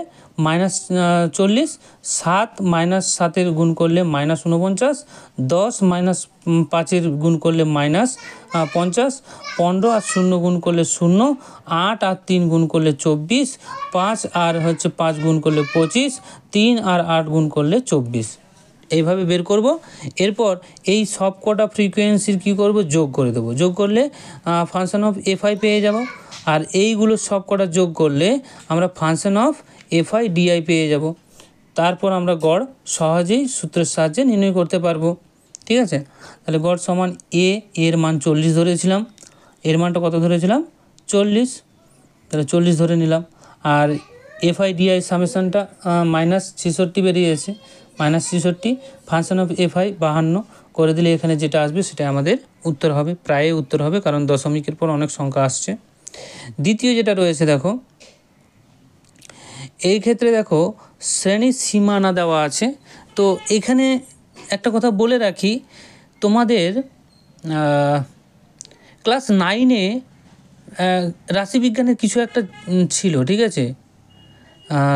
-40, 7 - 7 গুণ করলে -49, 10 - 5 গুণ করলে -50, 15 আর 0 গুণ করলে 0, 8 আর 3 গুণ করলে 24, 5 আর 5 গুণ করলে 25, 3 আর 8 গুণ করলে 24। এইভাবে বের করব। এরপর এই সব কটা ফ্রিকোয়েন্সির কী করব, যোগ করে দেবো। যোগ করলে ফাংশন অফ এফআই পেয়ে যাব, আর এইগুলো সব কটা যোগ করলে আমরা ফাংশন অফ এফআই ডিআই পেয়ে যাব। তারপর আমরা গড় সহজেই সূত্রের সাহায্যে নির্ণয় করতে পারবো, ঠিক আছে। তাহলে গড় সমান এর মান 40 ধরেছিলাম, এর মানটা কত ধরেছিলাম 40, তাহলে 40 ধরে নিলাম। আর এফআই ডিআই সামেশনটা -66 বেরিয়েছে, -66, ফাংশন অফ এফআই 52 করে দিলে এখানে যেটা আসবে সেটা আমাদের উত্তর হবে, প্রায় উত্তর হবে, কারণ দশমিকের পর অনেক সংখ্যা আসছে। দ্বিতীয় যেটা রয়েছে দেখো, এই ক্ষেত্রে দেখো শ্রেণীর সীমানা দেওয়া আছে। তো এখানে একটা কথা বলে রাখি, তোমাদের ক্লাস 9-এ রাশিবিজ্ঞানের কিছু একটা ছিল, ঠিক আছে,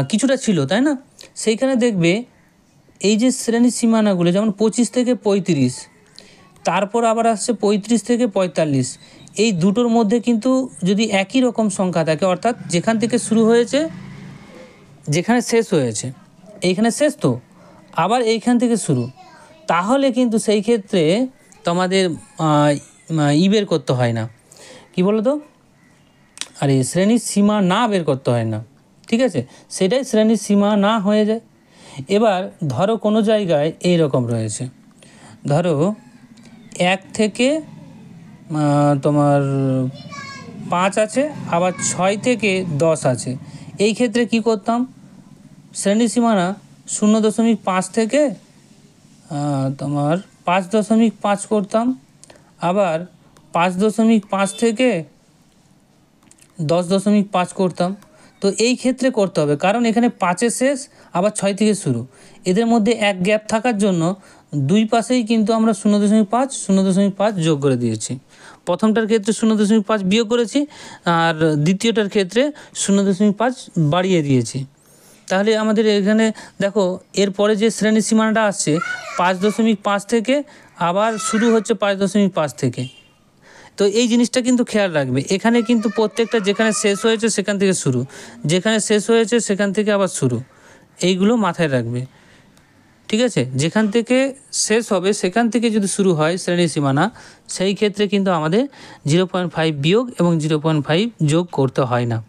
কিছুটা ছিল, তাই না? সেইখানে দেখবে এই যে শ্রেণীর সীমানাগুলো, যেমন 25 থেকে 35, তারপর আবার আসছে 35 থেকে 45, এই দুটোর মধ্যে কিন্তু যদি একই রকম সংখ্যা থাকে, অর্থাৎ যেখান থেকে শুরু হয়েছে যেখানে শেষ হয়েছে, এইখানে শেষ তো আবার এইখান থেকে শুরু, তাহলে কিন্তু সেই ক্ষেত্রে তোমাদের বের করতে হয় না, কি বলো তো, আরে শ্রেণীর সীমা না বের করতে হয় না, ঠিক আছে, সেটাই শ্রেণীর সীমা না হয়ে যায়। এবার ধরো কোনো জায়গায় এই রকম রয়েছে, ধরো 1 থেকে তোমার 5 আছে, আবার 6 থেকে 10 আছে। এই ক্ষেত্রে কি করতাম, শ্রেণী সীমানা 0.5 থেকে তোমার 5.5 করতাম, আবার 5.5 থেকে 10.5 করতাম। তো এই ক্ষেত্রে করতে হবে, কারণ এখানে 5-এ শেষ, আবার 6 থেকে শুরু, এদের মধ্যে এক গ্যাপ থাকার জন্য দুই পাশেই কিন্তু আমরা 0.5 যোগ করে দিয়েছি। প্রথমটার ক্ষেত্রে 0.5 বিয়োগ করেছি, আর দ্বিতীয়টার ক্ষেত্রে 0.5 বাড়িয়ে দিয়েছি। তাহলে আমাদের এখানে দেখো এরপরে যে শ্রেণী সীমানাটা আসছে 5.5 থেকে, আবার শুরু হচ্ছে 5.5 থেকে। তো এই জিনিসটা কিন্তু খেয়াল রাখবে, এখানে কিন্তু প্রত্যেকটা যেখানে শেষ হয়েছে সেখান থেকে শুরু, যেখানে শেষ হয়েছে সেখান থেকে আবার শুরু, এইগুলো মাথায় রাখবে, ঠিক আছে। যেখান থেকে শেষ হবে সেখান থেকে যদি শুরু হয় শ্রেণী সীমানা, সেই ক্ষেত্রে কিন্তু আমাদের 0.5 বিয়োগ এবং 0.5 যোগ করতে হয় না।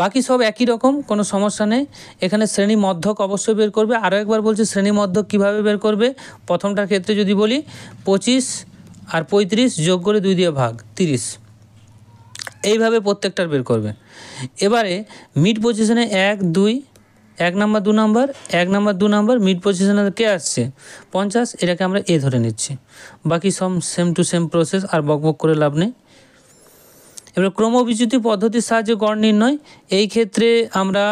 বাকি সব একই রকম, কোনো সমস্যা নেই। এখানে শ্রেণী মধ্যক অবশ্যই বের করবে। আরও একবার বলছি, শ্রেণী মধ্যক কীভাবে বের করবে। প্রথমটার ক্ষেত্রে যদি বলি 25 আর 35 যোগ করে 2 দিয়ে ভাগ 30, এইভাবে প্রত্যেকটার বের করবে। এবারে মিড পজিশনে 1 2 1 number 2 number 1 number 2 number mid পজিশনে কে আসছে 50, এটাকে আমরা এ ধরে নিচ্ছি। বাকি সব সেম টু সেম প্রসেস, আর বকবক করে লাভ নেই। এবার ক্রমবিচ্যুতি পদ্ধতির সাহায্যে গড় নির্ণয়, এই ক্ষেত্রে আমরা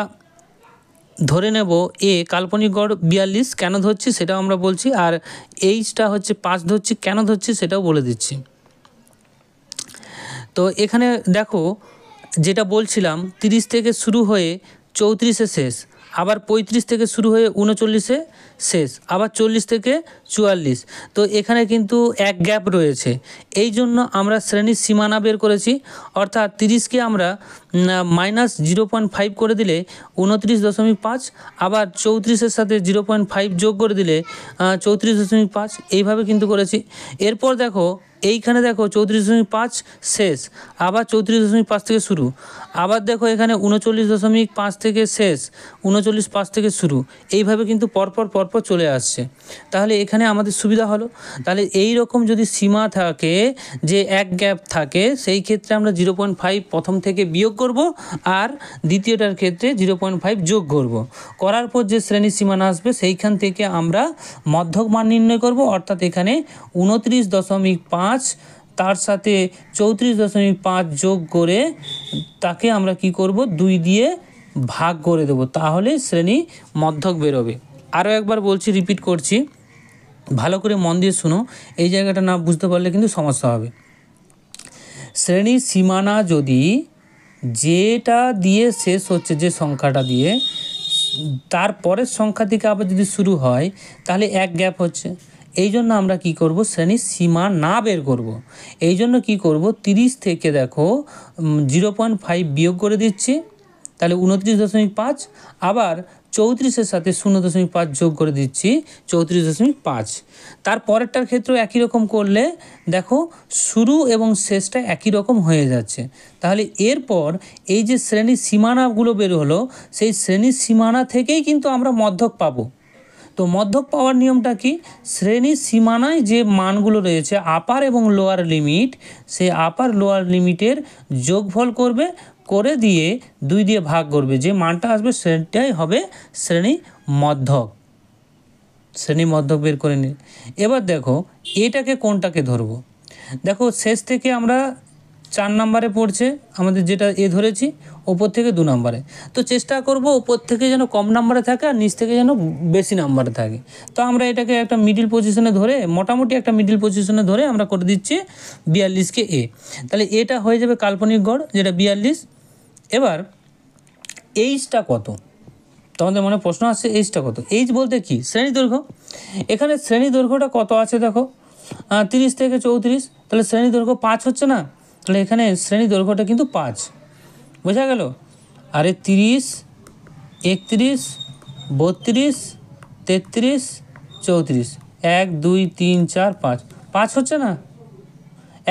ধরে নেব এ কাল্পনিক গড় 42, কেন ধরছি সেটাও আমরা বলছি, আর এইচটা হচ্ছে 5 ধরছি, কেন ধরছি সেটাও বলে দিচ্ছি। তো এখানে দেখো যেটা বলছিলাম 30 থেকে শুরু হয়ে 34-এ শেষ, আবার 35 থেকে শুরু হয়ে 39-এ শেষ, আবার 40 থেকে 44। তো এখানে কিন্তু এক গ্যাপ রয়েছে, এই জন্য আমরা শ্রেণীর সীমানা বের করেছি। অর্থাৎ 30কে আমরা -0.5 করে দিলে 29.5, আবার 34-এর সাথে 0.5 যোগ করে দিলে 34.5, এইভাবে কিন্তু করেছি। এরপর দেখো এইখানে দেখো 34.5 শেষ, আবার 34.5 থেকে শুরু, আবার দেখো এখানে 39.5 থেকে শেষ, 39.5 থেকে শুরু, এইভাবে কিন্তু পরপর চলে আসছে। তাহলে এখানে আমাদের সুবিধা হলো। তাহলে এই রকম যদি সীমা থাকে যে এক গ্যাপ থাকে, সেই ক্ষেত্রে আমরা 0.5 প্রথম থেকে বিয়োগ করব, আর দ্বিতীয়টার ক্ষেত্রে 0.5 যোগ করব। করার পর যে শ্রেণীর সীমানা আসবে সেইখান থেকে আমরা মধ্যক মান নির্ণয় করব। অর্থাৎ এখানে 29.5 তার সাথে 34.5 যোগ করে তাকে আমরা কি করব 2 দিয়ে ভাগ করে দেব, তাহলে শ্রেণী মধ্যক বেরোবে। আরও একবার বলছি, রিপিট করছি, ভালো করে মন দিয়ে শুনো, এই জায়গাটা না বুঝতে পারলে কিন্তু সমস্যা হবে। শ্রেণীর সীমানা যদি যেটা দিয়ে শেষ হচ্ছে, যে সংখ্যাটা দিয়ে, তার পরের সংখ্যা থেকে আবার যদি শুরু হয়, তাহলে এক গ্যাপ হচ্ছে। এই জন্য আমরা কি করব, শ্রেণীর সীমানা বের করব। এই জন্য কী করব, 30 থেকে দেখো 0.5 বিয়োগ করে দিচ্ছি, তাহলে 29.5, আবার 34-এর সাথে 0.5 যোগ করে দিচ্ছি 34.5। তার পরেরটার ক্ষেত্রেও একই রকম করলে দেখো শুরু এবং শেষটা একই রকম হয়ে যাচ্ছে। তাহলে এরপর এই যে শ্রেণীর সীমানাগুলো বের হলো, সেই শ্রেণীর সীমানা থেকেই কিন্তু আমরা মধ্যক পাবো। তো মধ্যক পাওয়ার নিয়মটা কি, শ্রেণীর সীমানায় যে মানগুলো রয়েছে আপার এবং লোয়ার লিমিট, সেই আপার লোয়ার লিমিটের যোগফল করবে, করে দিয়ে 2 দিয়ে ভাগ করবে, যে মানটা আসবে সেটাই হবে শ্রেণী মধ্যক। শ্রেণী মধ্যক বের করে নিই। এবার দেখো এটাকে কোনটাকে ধরবো, দেখো শেষ থেকে আমরা 4 নম্বরে পড়ছে আমাদের, যেটা এ ধরেছি, ওপর থেকে 2 নম্বরে। তো চেষ্টা করব ওপর থেকে যেন কম নম্বরে থাকে আর নিচ থেকে যেন বেশি নম্বরে থাকে। তো আমরা এটাকে একটা মিডিল পজিশনে ধরে, মোটামুটি একটা মিডিল পজিশনে ধরে আমরা করে দিচ্ছি 42কে এ। তাহলে এটা হয়ে যাবে কাল্পনিক গড়, যেটা 42। এবার এইচটা কত, তোমাদের মনে প্রশ্ন আসছে এইচটা কত। এইচ বলতে কি, শ্রেণী দৈর্ঘ্য। এখানে শ্রেণী দৈর্ঘ্যটা কত আছে দেখো, 30 থেকে 34, তাহলে শ্রেণী দৈর্ঘ্য 5 হচ্ছে না, তাহলে এখানে শ্রেণী দৈর্ঘ্যটা কিন্তু 5, বোঝা গেল। আরে 30, 31, 32, 33, 34, 1 2 3 4 5, 5 হচ্ছে না।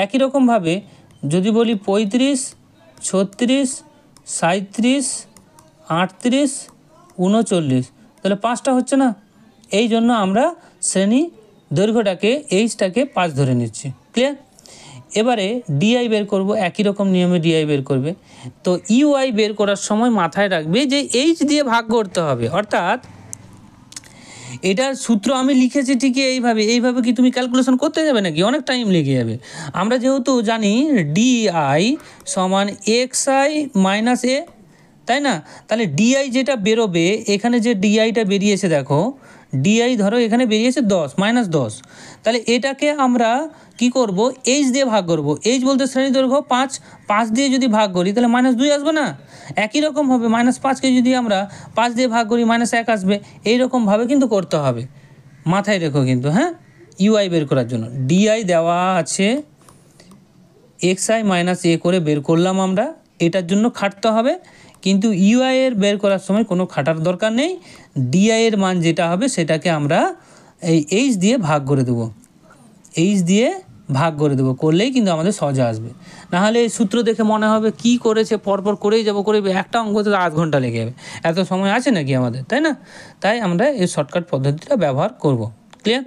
একই রকমভাবে যদি বলি 35, 36, 37, 38, 39, তাহলে 5টা হচ্ছে না। এই জন্য আমরা শ্রেণী দৈর্ঘ্যটাকে, এইচটাকে 5 ধরে নিচ্ছি। ক্লিয়ার। এবারে ডিআই বের করব, একই রকম নিয়মে ডিআই বের করবে। তো ইউআই বের করার সময় মাথায় রাখবে যে এইচ দিয়ে ভাগ করতে হবে। অর্থাৎ এটার সূত্র আমি লিখেছি ঠিকই এইভাবে কি তুমি ক্যালকুলেশন করতে যাবে নাকি, অনেক টাইম লেগে যাবে। আমরা যেহেতু জানি ডিআই সমান এক্সআই মাইনাস এ, তাই না, তাহলে ডিআই যেটা বেরোবে, এখানে যে ডিআইটা বেরিয়েছে দেখো, ডিআই ধরো এখানে বেরিয়েছে 10 -10, তাহলে এটাকে আমরা কি করব, এইচ দিয়ে ভাগ করব। এইচ বলতে শ্রেণী দৈর্ঘ্য 5 দিয়ে যদি ভাগ করি তাহলে -2 আসবে না। একই রকমভাবে -5কে যদি আমরা 5 দিয়ে ভাগ করি -1 আসবে। এইরকমভাবে কিন্তু করতে হবে, মাথায় রেখো কিন্তু। হ্যাঁ, ইউআই বের করার জন্য ডিআই দেওয়া আছে, এক্সআই মাইনাস এ করে বের করলাম আমরা, এটার জন্য খাটতে হবে। কিন্তু ইউআই এর বের করার সময় কোনো খাটার দরকার নেই। ডিআই এর মান যেটা হবে সেটাকে আমরা এই এইচ দিয়ে ভাগ করে দেবো, এইচ দিয়ে ভাগ করে দেবো, করলেই কিন্তু আমাদের সহজে আসবে। নাহলে এই সূত্র দেখে মনে হবে কি করেছে, পরপর করেই যাবো, একটা অঙ্কতে 8 ঘন্টা লেগে যাবে, এত সময় আছে নাকি আমাদের, তাই না। তাই আমরা এই শর্টকাট পদ্ধতিটা ব্যবহার করব। ক্লিয়ার।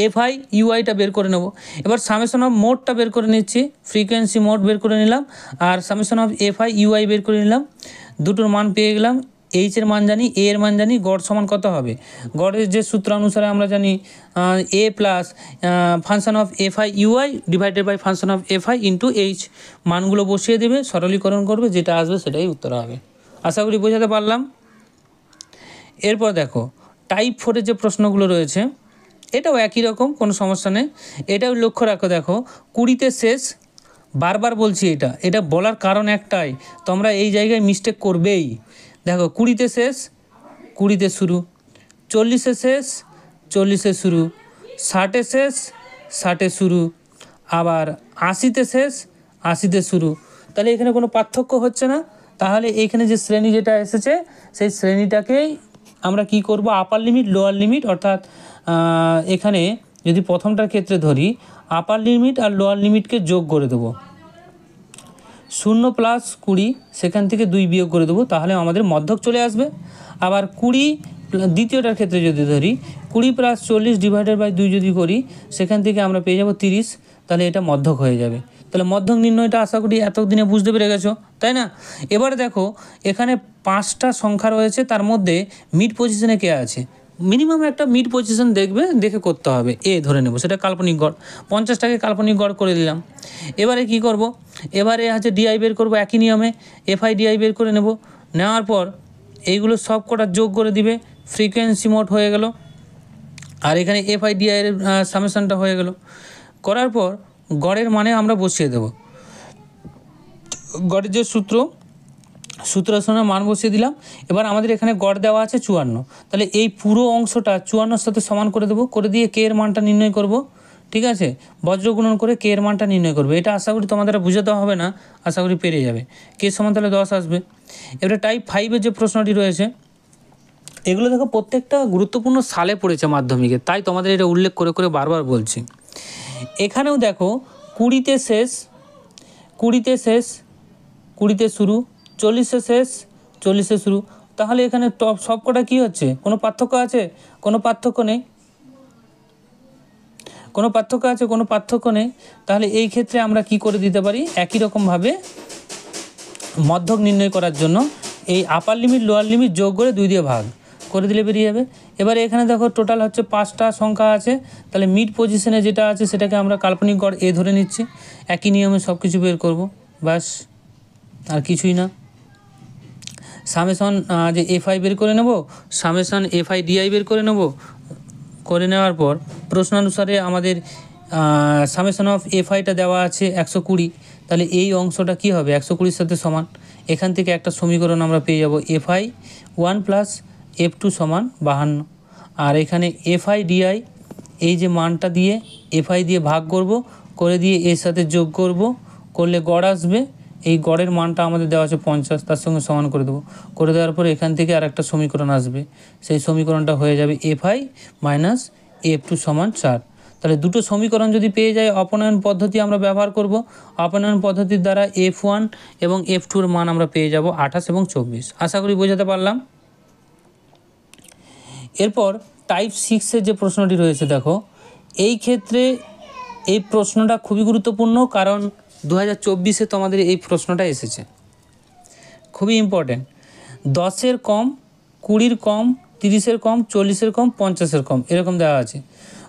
এফআই ইউআইটা বের করে নেব। এবার সামেশন অফ মোডটা বের করে নিচ্ছি, ফ্রিকোয়েন্সি মোড বের করে নিলাম, আর সামেশন অফ এফআই ইউআই বের করে নিলাম। দুটোর মান পেয়ে গেলাম। এইচ এর মান জানি, এ এর মান জানি, গড় সমান কত হবে? গড়ের যে সূত্র অনুসারে আমরা জানি a plus function of f i u i divided by function of f i into h. মানগুলো বসিয়ে দেবে, সরলীকরণ করবে, যেটা আসবে সেটাই উত্তর হবে। আশা করি বোঝাতে পারলাম। এরপর দেখো টাইপ 4-এর যে প্রশ্নগুলো রয়েছে এটাও একই রকম, কোনো সমস্যা নেই। এটাও লক্ষ্য রাখো, দেখো 20-তে শেষ, বারবার বলছি এটা বলার কারণ একটাই, তোমরা এই জায়গায় মিস্টেক করবেই। দেখো 20-তে শেষ, 20-তে শুরু, 40-এ শেষ, 40-এ শুরু, 60-এ শেষ, 60-এ শুরু, আবার 80-তে শেষ, 80-তে শুরু। তাহলে এখানে কোনো পার্থক্য হচ্ছে না। তাহলে এইখানে যে শ্রেণী যেটা এসেছে সেই শ্রেণীটাকেই আমরা কি করব, আপার লিমিট লোয়ার লিমিট, অর্থাৎ এখানে যদি প্রথমটার ক্ষেত্রে ধরি আপার লিমিট আর লোয়ার লিমিটকে যোগ করে দেবো। 0 প্লাস 20, সেখান থেকে 2 বিয়োগ করে দেবো, তাহলে আমাদের মধ্যক চলে আসবে। আবার 20 দ্বিতীয়টার ক্ষেত্রে যদি ধরি 20 প্লাস 40 ডিভাইডেড বাই 2 যদি করি, সেখান থেকে আমরা পেয়ে যাব 30, তাহলে এটা মধ্যক হয়ে যাবে। তাহলে মধ্যক নির্ণয়টা আশা করি এতদিনে বুঝতে পেরে গেছো, তাই না? এবারে দেখো এখানে 5টা সংখ্যা রয়েছে, তার মধ্যে মিড পজিশনে কে আছে? মিনিমাম একটা মিড পজিশন দেখে করতে হবে। এ ধরে নেব, সেটা কাল্পনিক গড়, 50টাকে কাল্পনিক গড় করে দিলাম। এবারে কি করব, এবারে হচ্ছে ডিআই বের করব, একই নিয়মে এফআই ডিআই বের করে নেব। নেওয়ার পর এইগুলো সব কটা যোগ করে দিবে, ফ্রিকোয়েন্সি মোড হয়ে গেল, আর এখানে এফআই ডিআই এর সামেশনটা হয়ে গেল। করার পর গড়ের মানে আমরা বসিয়ে দেব, গড়ের যে সূত্রের সঙ্গে মান বসিয়ে দিলাম। এবার আমাদের এখানে গড় দেওয়া আছে 54, তাহলে এই পুরো অংশটা 54-এর সাথে সমান করে দেবো, করে দিয়ে কে এর মানটা নির্ণয় করব। ঠিক আছে, বজ্রগুণন করে কে এর মানটা নির্ণয় করবে। এটা আশা করি তোমাদের বুঝাতে হবে না, আশা করি পেরে যাবে। কে সমান তাহলে 10 আসবে। এবারে টাইপ 5-এর যে প্রশ্নটি রয়েছে, এগুলো দেখো প্রত্যেকটা গুরুত্বপূর্ণ সালে পড়েছে মাধ্যমিকে, তাই তোমাদের এটা উল্লেখ করে করে বারবার বলছি। এখানেও দেখো 20-তে শেষ, 20-তে শেষ, 20-তে শুরু, 40-এ শেষ, 40-এ শুরু। তাহলে এখানে টপ সব কটা কী হচ্ছে? কোনো পার্থক্য আছে? কোনো পার্থক্য নেই। কোনো পার্থক্য আছে? কোনো পার্থক্য নেই। তাহলে এই ক্ষেত্রে আমরা কি করে দিতে পারি, একই রকমভাবে মধ্যক নির্ণয় করার জন্য এই আপার লিমিট লোয়ার লিমিট যোগ করে 2 দিয়ে ভাগ করে দিলে বেরিয়ে যাবে। এবারে এখানে দেখো টোটাল হচ্ছে 5টা সংখ্যা আছে, তাহলে মিড পজিশনে যেটা আছে সেটাকে আমরা কাল্পনিক গড় এ ধরে নিচ্ছি। একই নিয়মে সব কিছু বের করব, ব্যাস আর কিছুই না। সামেশন যে এফআই বের করে নেব, সামেশন এফআই ডিআই বের করে নেব। করে নেওয়ার পর প্রশ্নানুসারে আমাদের সামেশন অফ এফআইটা দেওয়া আছে 120, তাহলে এই অংশটা কি হবে? 120-এর সাথে সমান। এখান থেকে একটা সমীকরণ আমরা পেয়ে যাব, এফআই 1 প্লাস F2 সমান 52। আর এখানে এফআই ডিআই এই যে মানটা দিয়ে এফআই দিয়ে ভাগ করব, করে দিয়ে এর সাথে যোগ করব, করলে গড় আসবে। এই গড়ের মানটা আমাদের দেওয়া আছে 50, তার সঙ্গে সমান করে দেবো। করে দেওয়ার পর এখান থেকে আর একটা সমীকরণ আসবে, সেই সমীকরণটা হয়ে যাবে এফআই মাইনাস F2 সমান 4। তাহলে দুটো সমীকরণ যদি পেয়ে যায়, অপনয়ন পদ্ধতি আমরা ব্যবহার করব। অপনয়ন পদ্ধতির দ্বারা F1 এবং F2 এর মান আমরা পেয়ে যাব 28 এবং 24। আশা করি বোঝাতে পারলাম। এরপর টাইপ 6-এর যে প্রশ্নটি রয়েছে, দেখো এই ক্ষেত্রে এই প্রশ্নটা খুবই গুরুত্বপূর্ণ, কারণ 2024-এ তোমাদের এই প্রশ্নটা এসেছে, খুবই ইম্পর্টেন্ট। 10-এর কম, 20-এর কম, 30-এর কম, 40-এর কম, 50-এর কম, এরকম দেওয়া আছে।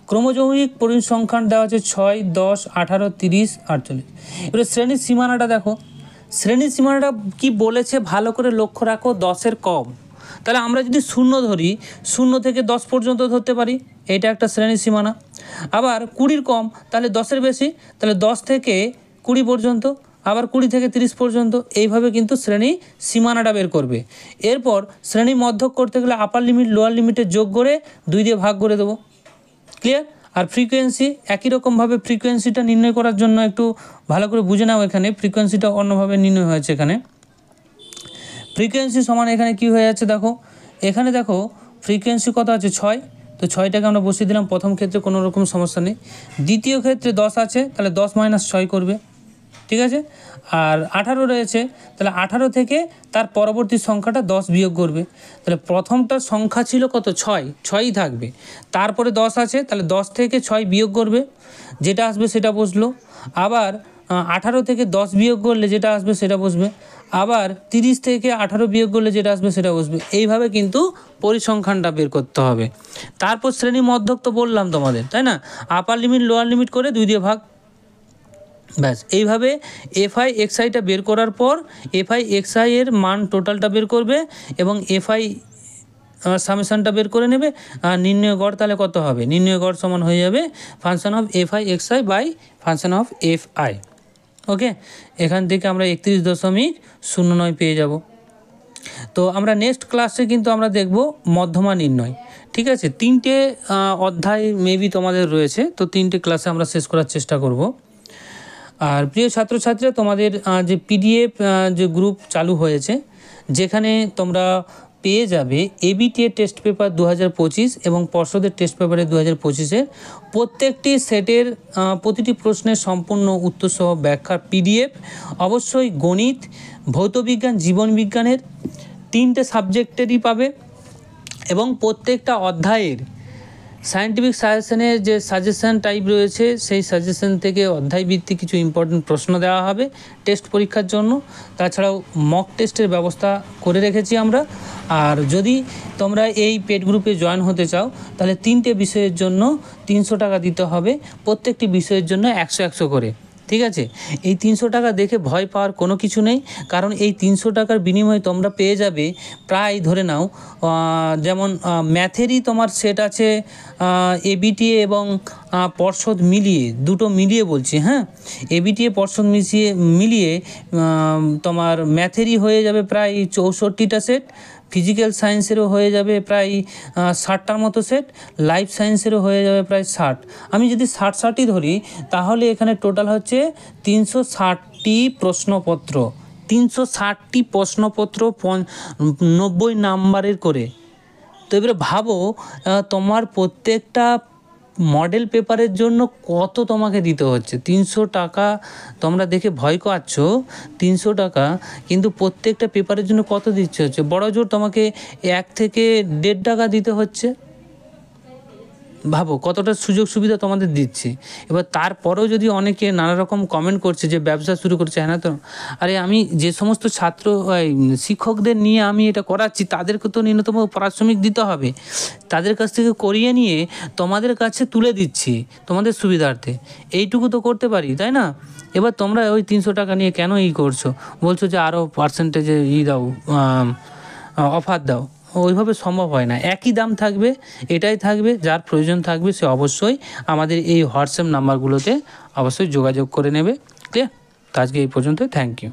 ক্রমযৌগিক পরিসংখ্যান দেওয়া আছে 6, 10, 18, 30, 48। এবারে শ্রেণীর সীমানাটা দেখো, শ্রেণীর সীমানাটা কি বলেছে ভালো করে লক্ষ্য রাখো। 10-এর কম, তাহলে আমরা যদি 0 ধরি, 0 থেকে 10 পর্যন্ত ধরতে পারি, এটা একটা শ্রেণীর সীমানা। আবার 20-এর কম, তাহলে 10-এর বেশি, তাহলে 10 থেকে 20 পর্যন্ত, আবার 20 থেকে 30 পর্যন্ত, এইভাবে কিন্তু শ্রেণী সীমানাটা বের করবে। এরপর শ্রেণী মধ্যক করতে গেলে আপার লিমিট লোয়ার লিমিটে যোগ করে 2 দিয়ে ভাগ করে দেবো, ক্লিয়ার। আর ফ্রিকোয়েন্সি একই রকমভাবে, ফ্রিকোয়েন্সিটা নির্ণয় করার জন্য একটু ভালো করে বুঝে নাও। এখানে ফ্রিকোয়েন্সিটা অন্যভাবে নির্ণয় হয়েছে। এখানে ফ্রিকোয়েন্সি সমান এখানে কি হয়ে যাচ্ছে, দেখো এখানে দেখো ফ্রিকোয়েন্সি কত আছে 6, তো 6টাকে আমরা বসিয়ে দিলাম। প্রথম ক্ষেত্রে কোনো রকম সমস্যা নেই। দ্বিতীয় ক্ষেত্রে 10 আছে, তাহলে 10 - 6 করবে, ঠিক আছে। আর 18 রয়েছে, তাহলে 18 থেকে তার পরবর্তী সংখ্যাটা 10 বিয়োগ করবে। তাহলে প্রথমটার সংখ্যা ছিল কত, 6, 6ই থাকবে। তারপরে 10 আছে, তাহলে 10 থেকে 6 বিয়োগ করবে, যেটা আসবে সেটা বসলো। আবার 18 থেকে 10 বিয়োগ করলে যেটা আসবে সেটা বসবে। আবার 30 থেকে 18 বিয়োগ করলে যেটা আসবে সেটা বসবে। এইভাবে কিন্তু পরিসংখ্যানটা বের করতে হবে। তারপর শ্রেণী মধ্যক তো বললাম তোমাদের, তাই না, আপার লিমিট লোয়ার লিমিট করে 2 দিয়ে ভাগ, ব্যাস। এইভাবে এফআই এক্সআইটা বের করার পর এফআই এক্সআই এর মান টোটালটা বের করবে এবং এফআই সামেশনটা বের করে নেবে। আর নির্ণয় গড় তাহলে কত হবে, নির্ণয় গড় সমান হয়ে যাবে function of f i x i by function of f i. Okay, এখান থেকে আমরা 31.09 পেয়ে যাব। তো আমরা নেক্সট ক্লাসে কিন্তু আমরা দেখব মধ্যমা নির্ণয়। ঠিক আছে, 3টে অধ্যায় মেবি তোমাদের রয়েছে, তো 3টে ক্লাসে আমরা শেষ করার চেষ্টা করব। আর প্রিয় ছাত্রছাত্রীরা, তোমাদের যে পিডিএফ যে গ্রুপ চালু হয়েছে, যেখানে তোমরা পেয়ে যাবে এবিটিএ টেস্ট পেপার 2025 এবং পর্ষদের টেস্ট পেপারে 2025-এর প্রত্যেকটি সেটের প্রতিটি প্রশ্নের সম্পূর্ণ উত্তরসহ ব্যাখ্যার পিডিএফ। অবশ্যই গণিত, ভৌতবিজ্ঞান, জীবনবিজ্ঞানের 3টে সাবজেক্টেরই পাবে এবং প্রত্যেকটা অধ্যায়ের সায়েন্টিফিক সাজেশনের যে সাজেশন টাইপ রয়েছে, সেই সাজেশন থেকে অধ্যায়ভিত্তিক কিছু ইম্পর্টেন্ট প্রশ্ন দেওয়া হবে টেস্ট পরীক্ষার জন্য। তাছাড়াও মক টেস্টের ব্যবস্থা করে রেখেছি আমরা। আর যদি তোমরা এই পেড গ্রুপে জয়েন হতে চাও, তাহলে 3টে বিষয়ের জন্য 300 টাকা দিতে হবে, প্রত্যেকটি বিষয়ের জন্য 100 করে। ঠিক আছে, এই 300 টাকা দেখে ভয় পাওয়ার কোনো কিছু নেই, কারণ এই 300 টাকার বিনিময়ে তোমরা পেয়ে যাবে প্রায়, ধরে নাও, যেমন ম্যাথেরই তোমার সেট আছে এবিটিএ এবং পর্ষদ মিলিয়ে, দুটো মিলিয়ে বলছি, হ্যাঁ, এবিটিএ পর্ষদ মিলিয়ে তোমার ম্যাথেরই হয়ে যাবে প্রায় 64টা সেট, ফিজিক্যাল সায়েন্সেরও হয়ে যাবে প্রায় 60টার মতো সেট, লাইফ সায়েন্সেরও হয়ে যাবে প্রায় 60। আমি যদি 60ই ধরি, তাহলে এখানে টোটাল হচ্ছে 360টি প্রশ্নপত্র, 360টি প্রশ্নপত্র 90 নাম্বারের করে। তো এবারে ভাবো, তোমার প্রত্যেকটা মডেল পেপারের জন্য কত তোমাকে দিতে হচ্ছে। 300 টাকা তোমরা দেখে ভয় পাচ্ছ, 300 টাকা, কিন্তু প্রত্যেকটা পেপারের জন্য কত দিচ্ছে হচ্ছে, বড় জোর তোমাকে 1 থেকে 1.5 টাকা দিতে হচ্ছে। ভাবো কতটা সুযোগ সুবিধা তোমাদের দিচ্ছি। এবার তারপরেও যদি অনেকে নানা রকম কমেন্ট করছে যে ব্যবসা শুরু করছে, হ্যাঁ না, তো আরে আমি যে সমস্ত ছাত্র শিক্ষকদের নিয়ে আমি এটা করাচ্ছি, তাদেরকে তো ন্যূনতম পারিশ্রমিক দিতে হবে, তাদের কাছ থেকে করিয়ে নিয়ে তোমাদের কাছে তুলে দিচ্ছি তোমাদের সুবিধার্থে, এইটুকু তো করতে পারি, তাই না। এবার তোমরা ওই 300 টাকা নিয়ে কেন করছো, বলছো যে আরও পার্সেন্টেজে দাও, অফার দাও। ওইভাবে সম্ভব হয় না, একই দাম থাকবে, এটাই থাকবে। যার প্রয়োজন থাকবে সে অবশ্যই আমাদের এই হোয়াটসঅ্যাপ নাম্বারগুলোতে অবশ্যই যোগাযোগ করে নেবে। ক্লিয়ার? তো আজকে এই পর্যন্ত, থ্যাংক ইউ।